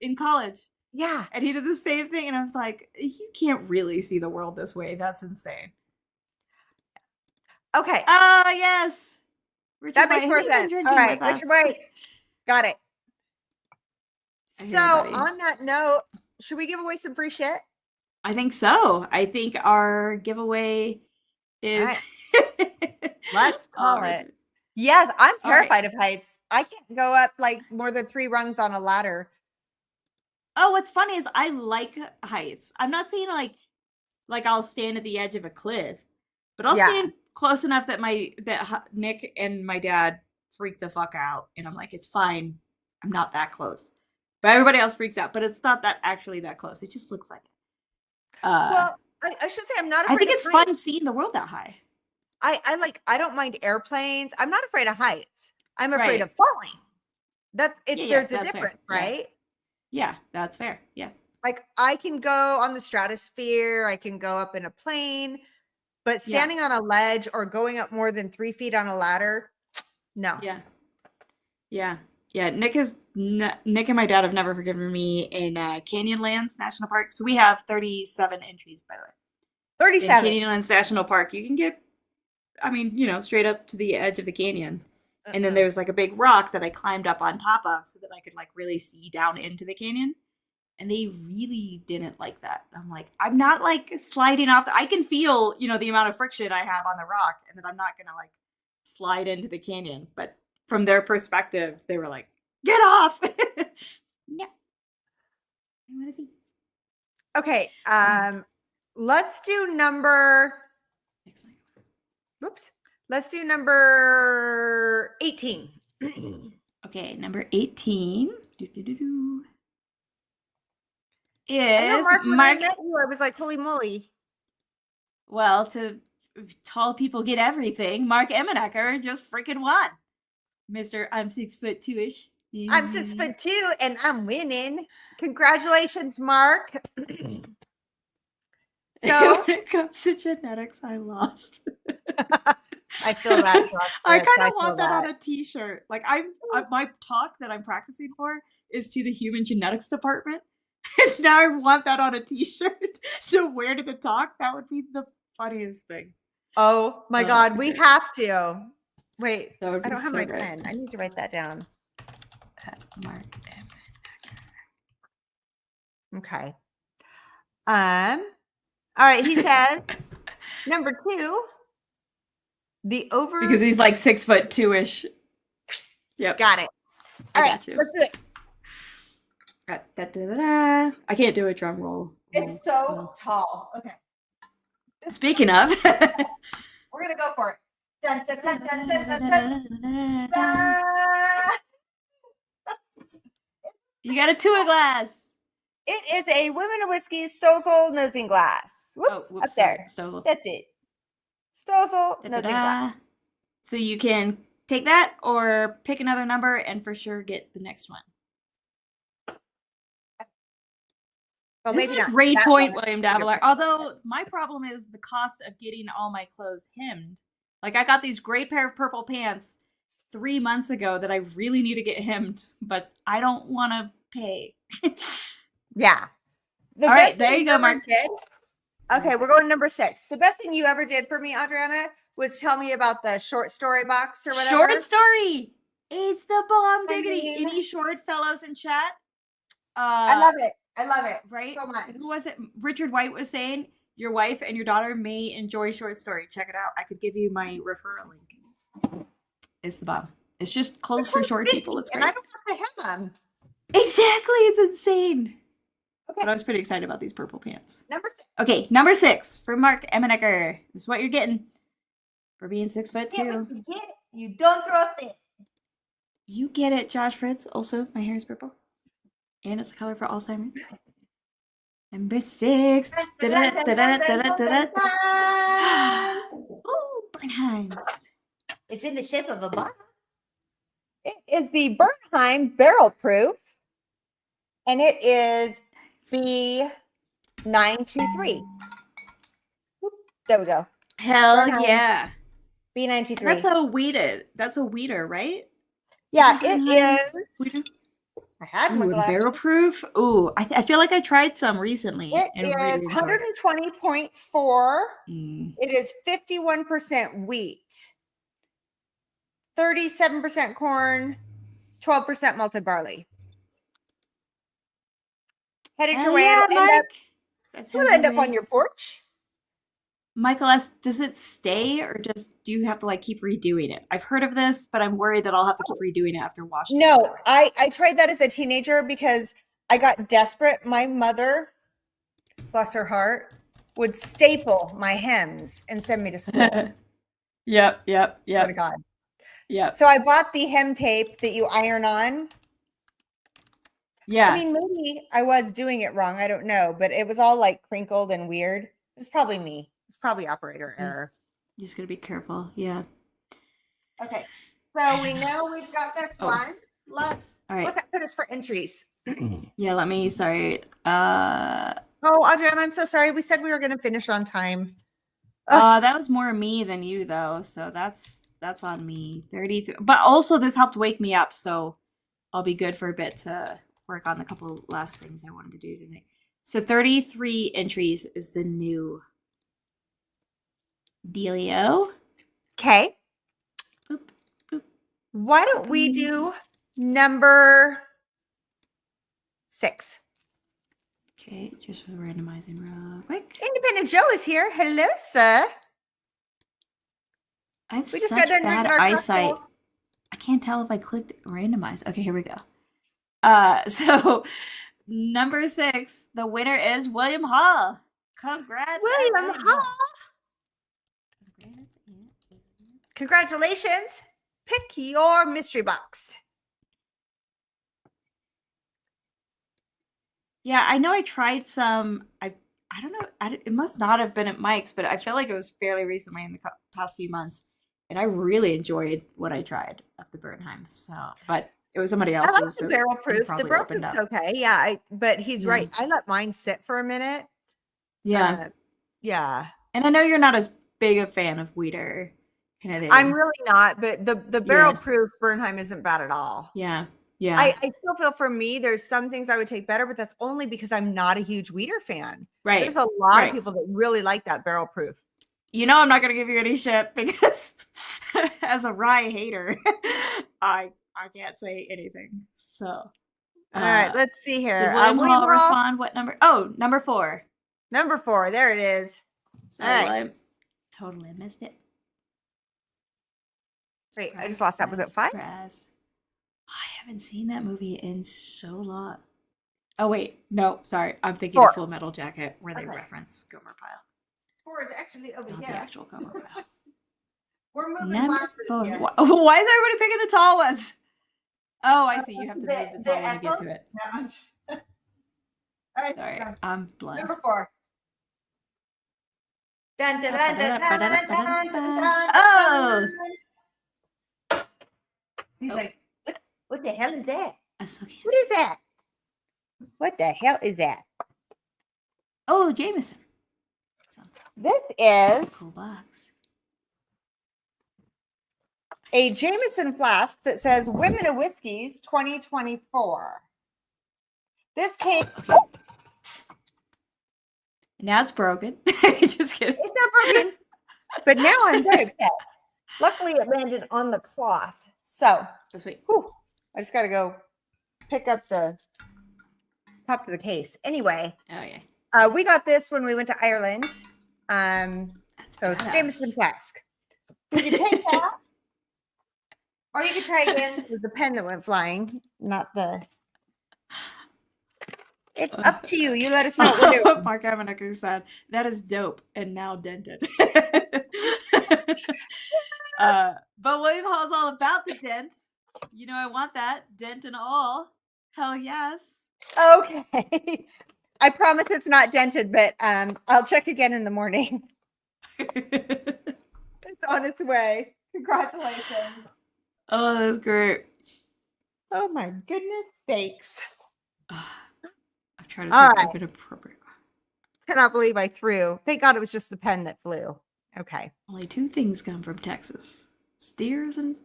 in college. Yeah. And he did the same thing. And I was like, you can't really see the world this way. That's insane. Okay. Oh, yes. Richard That makes White, more who you been sense. drinking All right. with us? Richard White. Got it. I So hear you, buddy. on that note, should we give away some free shit? I think so. I think our giveaway is. Right. Let's call it. Yes, I'm terrified of heights. I can't go up like more than 3 rungs on a ladder. Oh, what's funny is I like heights. I'm not saying like I'll stand at the edge of a cliff, but I'll stand close enough that Nick and my dad freak the fuck out, and I'm like, it's fine. I'm not that close. But everybody else freaks out, but it's not actually that close. It just looks like it. Well, I should say I'm not afraid I think of it's heights. fun seeing the world that high. I don't mind airplanes. I'm not afraid of heights. I'm afraid Right. of falling. There's a that's difference, fair. right? Yeah, that's fair. Yeah. Like I can go on the stratosphere, I can go up in a plane, but standing on a ledge or going up more than 3 feet on a ladder, no. Yeah. Yeah. Yeah. Nick and my dad have never forgiven me in Canyonlands National Park. So we have 37 entries, by the way. 37. In Canyonlands National Park, you can get, straight up to the edge of the canyon. And then there's like a big rock that I climbed up on top of so that I could like really see down into the canyon. And they really didn't like that. I'm like, I'm not like sliding off. I can feel, the amount of friction I have on the rock and that I'm not going to like slide into the canyon. But from their perspective, they were like, get off. Yeah. I want to see. Okay. Let's do number. Excellent. Whoops. Let's do number 18. Okay, number 18. I know, is Mark, when I Mark. met you, I was like, holy moly. Well, to tall people get everything. Mark Emenecker just freaking won. Mr. I'm 6'2" ish. I'm 6'2" and I'm winning. Congratulations, Mark. So when it comes to genetics, I lost. I feel that. I kind of want that on a t-shirt. Like my talk that I'm practicing for is to the human genetics department. And now I want that on a t-shirt to wear to the talk. That would be the funniest thing. Oh my God, we have to. Wait, That would I be don't have so my great. pen. I need to write that down. Mark. Okay. All right, he said number 2, the over. Because he's like 6'2" ish. Yep. Got it. I All got right, you. let's do it. I can't do a drum roll. It's so tall. Okay. Speaking of, We're gonna go for it. Dun, dun, dun, dun, dun, dun, dun, dun. You got a two glass. It is a Women of Whiskey Stozel nosing glass. Whoops, up there. Stozel. That's it. Stozel nosing glass. So you can take that or pick another number and for sure get the next one. Well, This maybe is a not. great That point, one is William bigger. Davila. Although my problem is the cost of getting all my clothes hemmed. Like I got these great pair of purple pants 3 months ago that I really need to get hemmed, but I don't want to pay. Yeah. All right, there you go, Mark. Okay, we're going to number 6. The best thing you ever did for me, Adriana, was tell me about the short story box or whatever. Short story. It's the bomb diggity. mean- Any short fellows in chat? I love it. I love it. Right? So much. Who was it? Richard White was saying your wife and your daughter may enjoy short story. Check it out. I could give you my referral link. It's the bomb. It's just clothes for short people. It's great. And I don't have to have them. Exactly. It's insane. Okay. But I was pretty excited about these purple pants. Number 6. Okay, number 6 for Mark Emenecker. This is what you're getting for being 6'2". You get it. You don't throw a fit. You get it, Josh Fritz. Also, my hair is purple. And it's a color for Alzheimer's. Number 6. Ooh, Bernheim's. It's in the shape of a bottle. It is the Bernheim Barrel Proof. And it is B923. Oop, there we go. Hell Bernheim. yeah. B923. That's a weeder, right? Yeah, it is. Weeder? I had my Ooh, glasses. barrel proof. Ooh, I feel like I tried some recently. It and is really enjoyed it. 120.4. Mm. It is 51% wheat, 37% corn, 12% malted barley. Headed your way. Yeah, It'll end up Mike. on your porch. Michael S., does it stay or just do you have to like keep redoing it? I've heard of this, but I'm worried that I'll have to keep redoing it after washing it. No, I tried that as a teenager because I got desperate. My mother, bless her heart, would staple my hems and send me to school. Yep. Swear to God. Yep. So I bought the hem tape that you iron on. Yeah. I mean, maybe I was doing it wrong. I don't know, but it was all like crinkled and weird. It was probably me. It's probably operator error. You just gotta be careful. Yeah. Okay. So we know we've got next one. Let's all right. What's that put us for entries? Yeah, sorry. Oh, Adriana, I'm so sorry. We said we were gonna finish on time. That was more me than you though, so that's on me. 33. But also this helped wake me up, so I'll be good for a bit to work on the couple last things I wanted to do tonight. So 33 entries is the new dealio. Okay. Boop, boop. Why don't we do number 6? Okay, just randomizing real quick. Independent Joe is here. Hello, sir. I have We just such got done bad drinking our eyesight. cocktail. I can't tell if I clicked randomize. Okay, here we go. So number 6, the winner is William Hall. Congrats, William Hall. Congratulations. Pick your mystery box. Yeah, I know I tried some. I don't know. It must not have been at Mike's, but I feel like it was fairly recently in the past few months, and I really enjoyed what I tried of the Bernheim. So, but it was somebody I like else's, the so barrel he proof. The probably barrel opened proof's up. okay. Yeah, but he's Yeah, right. I let mine sit for a minute. yeah. Uh, yeah. And I know you're not as big a fan of Weeder kind of I'm thing. really not, but the barrel Yeah, proof Bernheim isn't bad at all. yeah, yeah. I still feel for me, there's some things I would take better, but that's only because I'm not a huge Weeder fan. There's Right, a lot of right. people that really like that barrel proof. You know I'm not gonna give you any shit because as a rye hater, I can't say anything. So All right, uh let's see did here. William William Hall Hall, respond? What number? Oh, number 4. number 4. There it is. All Sorry, right. William. Totally missed it. Wait, I Surprise, just lost that. Was surprise, it 5? surprise. I haven't seen that movie in so long. Oh wait, no, sorry. I'm thinking of 4. Full Metal Jacket where they Okay. reference Gomer Pyle, 4 is actually over not the here. actual Gomer Pyle. We're moving Number boxes 4. here. Why is everybody picking the tall ones? Oh, I see. You have to The move the the tall one to get Ethel? to it. No, all right, Sorry, done. I'm blind. Number 4. Dun, dun, dun, dun, dun, dun, dun, dun, dun, Oh, dun. He's oh, like, what the hell is that? that's so What handsome. is that? What the hell is that? Oh, Jameson. This That's a is cool box. a Jameson flask that says Women of Whiskeys 2024. This came, Now it's broken. Just kidding. it's not broken, but now I'm very upset. Luckily, it landed on the cloth. So, Oh, sweet. whew, I just got to go pick up the top to the case. Anyway, Oh yeah. we got this when we went to Ireland. That's So it's badass. Jameson flask. Would you take that? Or you could try again with the pen that went flying, not the. It's up to you. You let us know what we're doing. Mark Avanaku said, that is dope and now dented. But William Hall's all about the dent. You know I want that. Dent and all. Hell yes. Okay. I promise it's not dented, but I'll check again in the morning. It's on its way. Congratulations. Oh, that's great. Oh my goodness sakes. I'm trying to All think right. of an appropriate. Cannot believe I threw. Thank God it was just the pen that flew. Okay. Only 2 things come from Texas. Steers and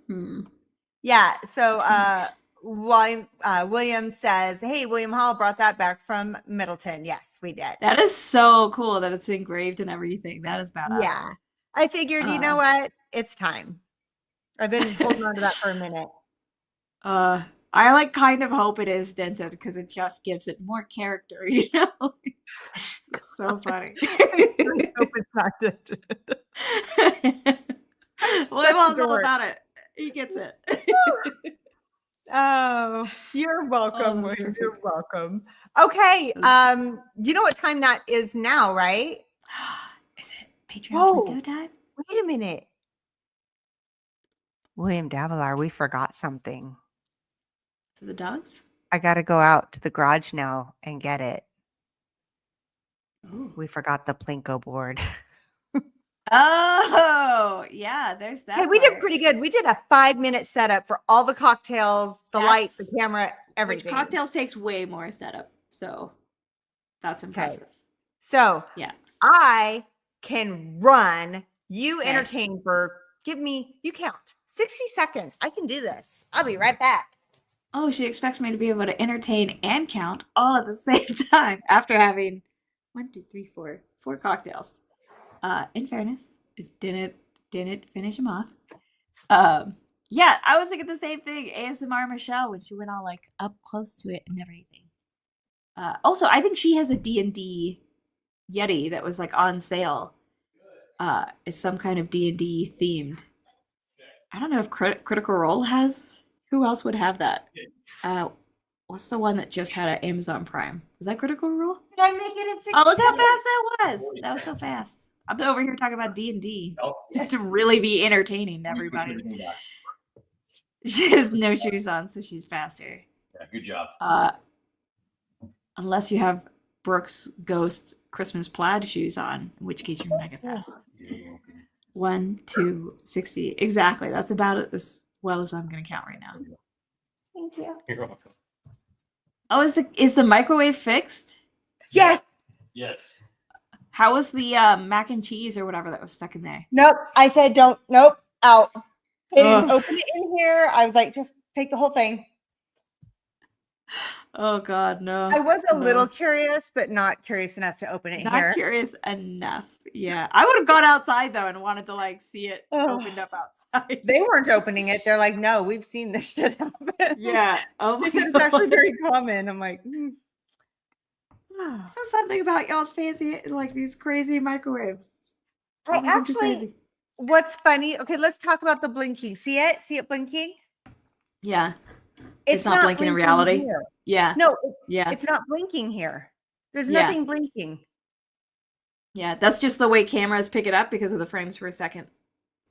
Yeah. So William says, hey, William Hall brought that back from Middleton. Yes, we did. That is so cool that it's engraved and everything. That is badass. Yeah. I figured, you know what? It's time. I've been holding on to that for a minute. I like kind of hope it is dented because it just gives it more character, you know? It's so funny. I hope it's not dented. William Hall's all about it. He gets it. Oh, you're welcome, that's William. You're perfect. welcome. Okay. You know what time that is now, right? Is it Patreon Oh. Plinko time? Wait a minute. William Davilar, we forgot something. To the dogs? I got to go out to the garage now and get it. Ooh. We forgot the Plinko board. Oh, yeah, there's that. Hey, we did part. pretty good. We did a 5-minute setup for all the cocktails, the light, the camera, everything. Which cocktails takes way more setup. So that's impressive. So Yeah. I can run. You Okay. entertain for, you count 60 seconds. I can do this. I'll be right back. Oh, she expects me to be able to entertain and count all at the same time after having 4 cocktails. In fairness, it didn't finish them off. Yeah, I was thinking the same thing. ASMR Michelle when she went all like up close to it and everything. Also, I think she has a D&D Yeti that was like on sale. It's some kind of D&D themed. I don't know if Critical Role has. Who else would have that? What's the one that just had an Amazon Prime? Was that Critical Role? Did I make it in 60 Oh, look how seconds? fast that was! That was so fast. I'm over here talking about D&D. To really be entertaining to everybody. She has no shoes on, so she's faster. Yeah, good job. Unless you have Brooks Ghost Christmas plaid shoes on, in which case you're mega fast. 1, 2, 60. Exactly. That's about as well as I'm going to count right now. Thank you. You're welcome. Oh, is the microwave fixed? Yes. Yes. How was the mac and cheese or whatever that was stuck in there? Nope. I said don't. Nope. Out. They didn't Ugh. open it in here. I was like, just take the whole thing. Oh God, no. I was a No. little curious, but not curious enough to open it Not here. curious enough. Yeah, I would have gone outside though and wanted to like see it Ugh. opened up outside. They weren't opening it. They're like, no, we've seen this shit happen. Yeah. Oh my They said it's actually God. very common. I'm like, So something about y'all's fancy, like these crazy microwaves. I Something too actually, crazy. what's funny? Okay, let's talk about the blinking. See it? See it blinking? Yeah. It's not blinking in reality? here. Yeah. No, Yeah. it's not blinking here. There's Yeah. nothing blinking. Yeah. That's just the way cameras pick it up because of the frames per second.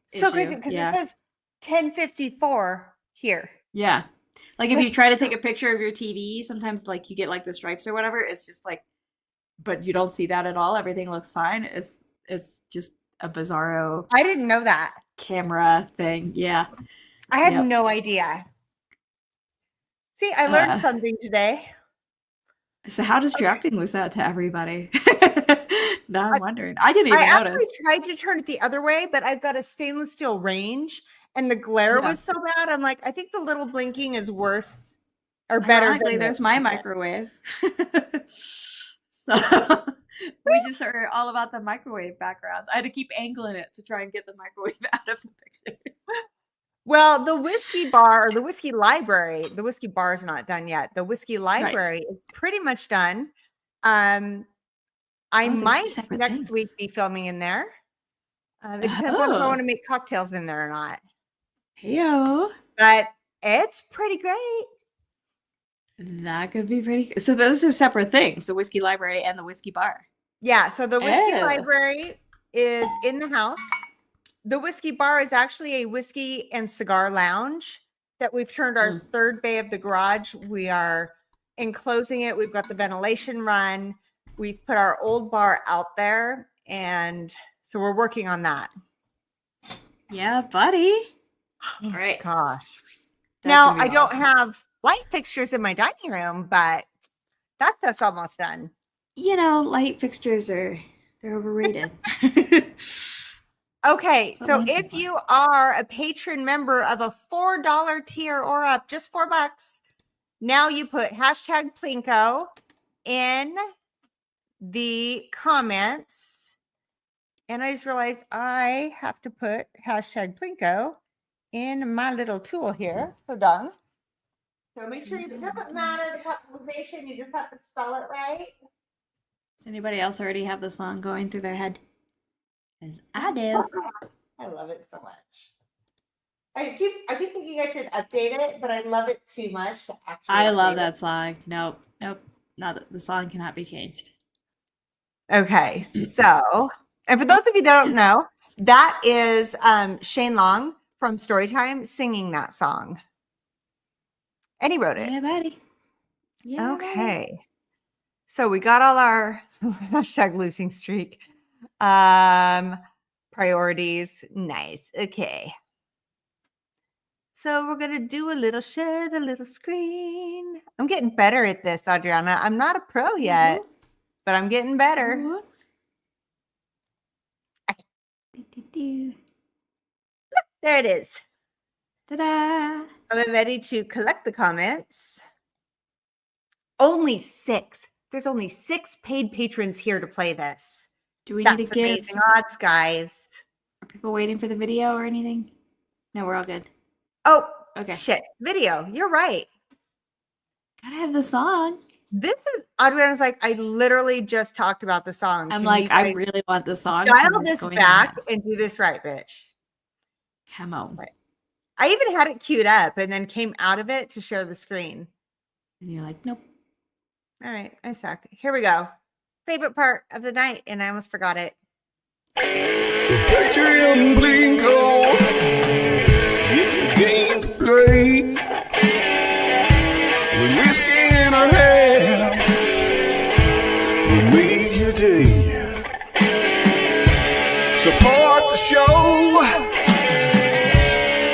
So issue. crazy because Yeah. it says 1054 here. Yeah. Like if you That's try to so- take a picture of your TV, sometimes like you get like the stripes or whatever. It's just like, but you don't see that at all. Everything looks fine. It's just a bizarro I didn't know that. camera thing. Yeah. I had Yep. no idea. See, I learned Uh, something today. So how distracting was that to everybody? Now I'm wondering. I didn't I even actually notice. tried to turn it the other way, but I've got a stainless steel range and the glare Yeah. was so bad. I'm like, I think the little blinking is worse or better Ironically, than there's this. my microwave. So we just are all about the microwave backgrounds. I had to keep angling it to try and get the microwave out of the picture. Well, the whiskey bar or the whiskey library, the whiskey bar is not done yet. The whiskey library is pretty much done. I Oh, they're two might separate next things. week be filming in there. It depends on if I Oh. want to make cocktails in there or not. Heyo. But it's pretty great. That could be pretty good. So those are separate things, the whiskey library and the whiskey bar. Yeah, so the whiskey Oh. library is in the house. The whiskey bar is actually a whiskey and cigar lounge that we've turned our third bay of the garage. We are enclosing it. We've got the ventilation run. We've put our old bar out there. And so we're working on that. Yeah, buddy. All right. Gosh. That's Now, gonna be I don't awesome. have light fixtures in my dining room, but that stuff's almost done. You know, light fixtures they're overrated. Okay, That's so what I'm if for. you are a patron member of a $4 tier or up, just $4, now you put hashtag Plinko in the comments. And I just realized I have to put hashtag Plinko in my little tool here. Hold on. So make sure it doesn't matter the capitalization, you just have to spell it right. Does anybody else already have the song going through their head? Because I do. I love it so much. I keep thinking I should update it, but I love it too much to actually. I love update that song. Nope. Not the song cannot be changed. it. Okay, so and for those of you that don't know, that is Shane Long from Storytime singing that song, and he wrote it. Yeah, buddy. Yeah. buddy. Okay, so we got all our hashtag losing streak priorities. Nice. Okay. So we're gonna do a little share the little screen. I'm getting better at this, Adriana. I'm not a pro yet, but I'm getting better. Ooh. Do-do-do. There it is. Ta-da! I'm ready to collect the comments. Only 6. There's only 6 paid patrons here to play this. Do we need That's to give amazing odds, guys. are people waiting for the video or anything? No, we're all good. Oh, Okay. shit. Video. You're right. Gotta have the song. This is Adriana's like, I literally just talked about the song. I'm Can like, you I guys really want the song. 'cause dial it's this going back now. and do this right, bitch. Come on. Right. I even had it queued up and then came out of it to share the screen. And you're like, nope. All right, I suck. Here we go. Favorite part of the night, and I almost forgot it. Patreon Blinko. It's a game to play. With whiskey in our hands Support the show.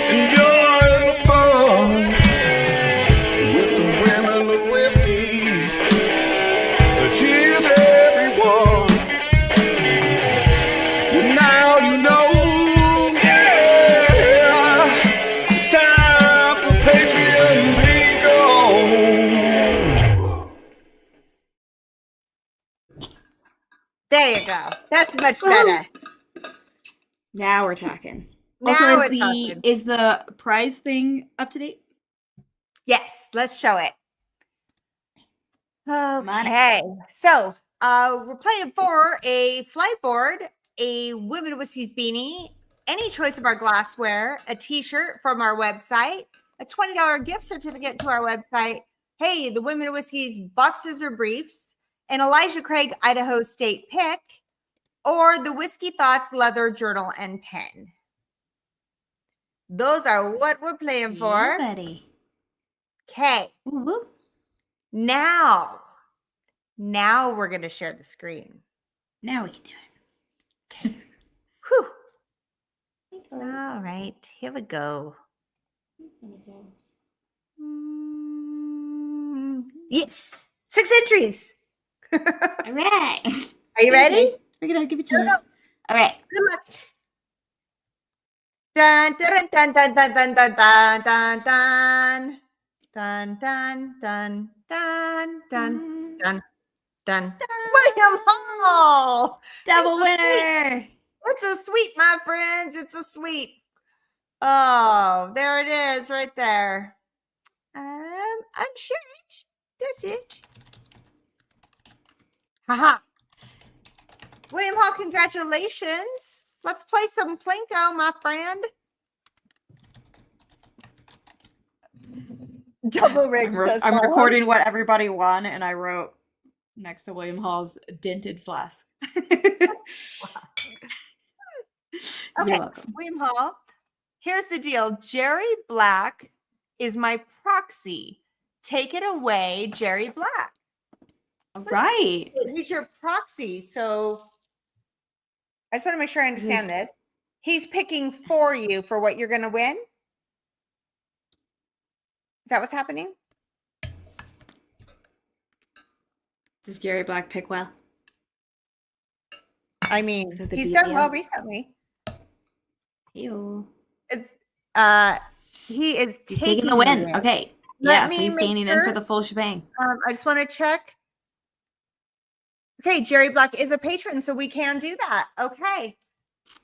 Enjoy the fun with the women of whiskeys. Cheers, everyone. Well, now you know. Yeah, it's time for Patreon Bingo. There you go. That's much better. Now we're talking. Now Also, we're talking. is the prize thing up to date? Yes, let's show it. on. Okay, so we're playing for a flight board, a Women of Whiskey's beanie, any choice of our glassware, a t-shirt from our website, a $20 gift certificate to our website. Hey, the Women of Whiskey's boxers or briefs, an Elijah Craig Idaho State pick, or the Whiskey Thoughts leather journal and pen. Those are what we're playing for. buddy. Okay. Woo woo. Now we're going to share the screen. Now we can do it. Whew. All right, here we go. Yes, 6 entries. All right. Are you ready? We're gonna give it Here to we you. go. All right. Good luck. Dun dun dun dun dun dun dun dun dun dun dun dun dun dun dun dun dun. William Hall. Double It's a sweet- winner. It's a sweet, my friends. It's a sweet. Oh, there it is, right there. Unshirt. That's it. Haha. William Hall, congratulations. Let's play some Plinko, my friend. Double rig. I'm recording what everybody won, and I wrote next to William Hall's dented flask. Okay, You're welcome. William Hall. Here's the deal. Jerry Black is my proxy. Take it away, Jerry Black. All right. He's your proxy. So I just want to make sure I understand this. He's picking for you for what you're going to win. Is that what's happening? Does Jerry Black pick well? I mean, Is that the he's done well BBL? recently. Ew. It's, he is He's taking taking the win. Okay. Let Yeah, so me he's make standing in sure. for the full shebang. I just want to check. Okay, Jerry Black is a patron, so we can do that. Okay.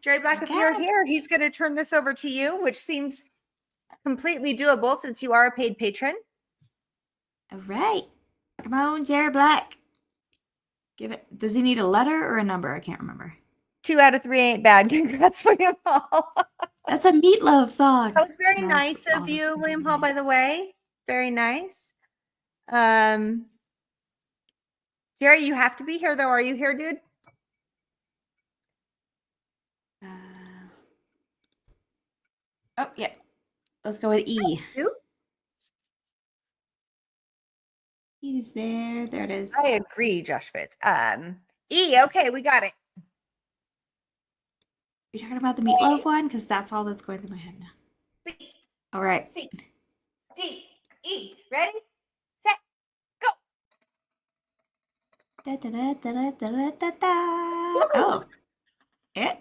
Jerry Black, if you're Okay. here, he's going to turn this over to you, which seems completely doable since you are a paid patron. All right. Come on, Jerry Black. Give it. Does he need a letter or a number? I can't remember. 2 out of 3 ain't bad. Congrats, William Hall. That's a Meatloaf song. That was very That's nice of you, awesome. William Hall, by the way. Very nice. Jerry, you have to be here, though. Are you here, dude? Oh, yeah. Let's go with E. You? He's there. There it is. I agree, Josh Fitz. E, okay, we got it. You're talking about the Meatloaf one? Because that's all that's going through my head now. B, All right. C, D, E. Ready? Set, go. Da, da, da, da, da, da, da, da. Oh. Yeah.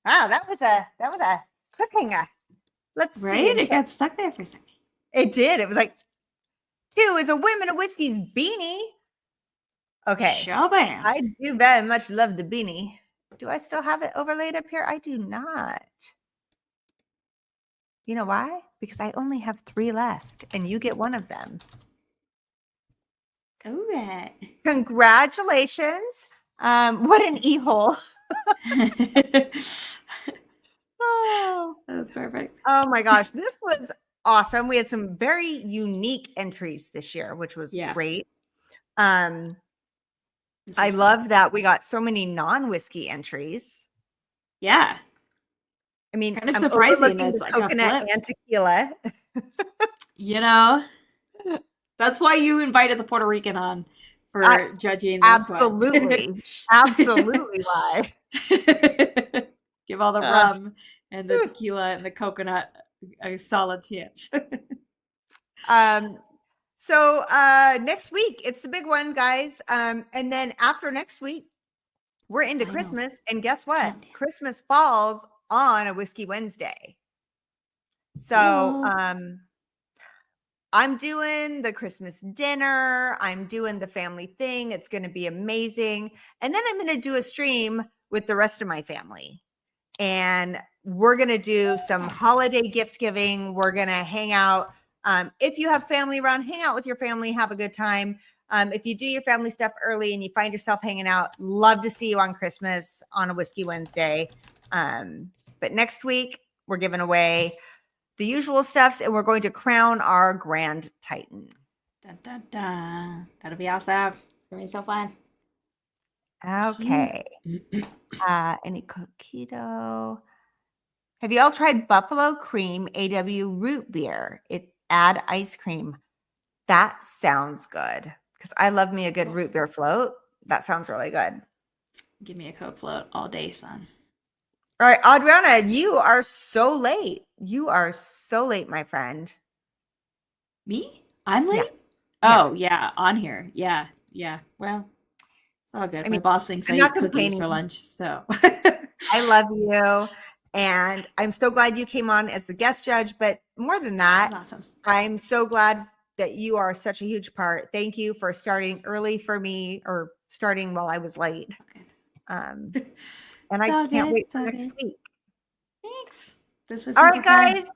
Wow, that was a cliffhanger. Let's see. Right? It got stuck there for a second. It did. It was like 2 is a Women of Whiskey's beanie. Okay. Shabam. I do very much love the beanie. Do I still have it overlaid up here? I do not. You know why? Because I only have 3 left and you get 1 of them. All right. Congratulations. What an e-hole. Oh. That's perfect. Oh my gosh. This was awesome. We had some very unique entries this year, which was Yeah. great. This I was fun. love that we got so many non-whiskey entries. Yeah. I mean, Kind of I'm surprising overlooking it's the like a coconut flip. and tequila. You know, that's why you invited the Puerto Rican on for judging this one. Absolutely lie. Give all the rum and the tequila and the coconut a solid chance. So next week, it's the big one, guys. And then after next week, we're into Christmas. And guess what? Christmas falls on a Whiskey Wednesday. So I'm doing the Christmas dinner. I'm doing the family thing. It's going to be amazing. And then I'm going to do a stream with the rest of my family. And we're going to do some holiday gift giving. We're going to hang out. If you have family around, hang out with your family, have a good time. If you do your family stuff early and you find yourself hanging out, love to see you on Christmas on a Whiskey Wednesday. But next week, we're giving away the usual stuffs, and we're going to crown our Grand Titan. Dun, dun, dun. That'll be awesome. It's going to be so fun. Okay. Any coquito? Have you all tried Buffalo Cream AW root beer? Add ice cream. That sounds good because I love me a good root beer float. That sounds really good. Give me a Coke float all day, son. All right, Adriana, you are so late. You are so late, my friend. Me? I'm late? Yeah. Oh, yeah, on here. Yeah. Well, it's all good. I My mean, boss thinks I I'm eat not cookies complaining. for lunch, so. I love you. And I'm so glad you came on as the guest judge. But more than that, That's awesome. I'm so glad that you are such a huge part. Thank you for starting early for me, or starting while I was late. Okay. And I all can't good, wait it's for all next good. week. Thanks. This was All super right, fun. guys,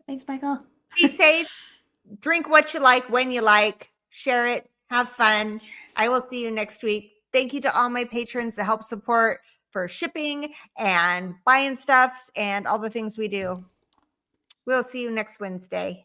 Thanks, Michael. be safe. Drink what you like, when you like. Share it. Have fun. Cheers. I will see you next week. Thank you to all my patrons to help support for shipping and buying stuffs and all the things we do. We'll see you next Wednesday.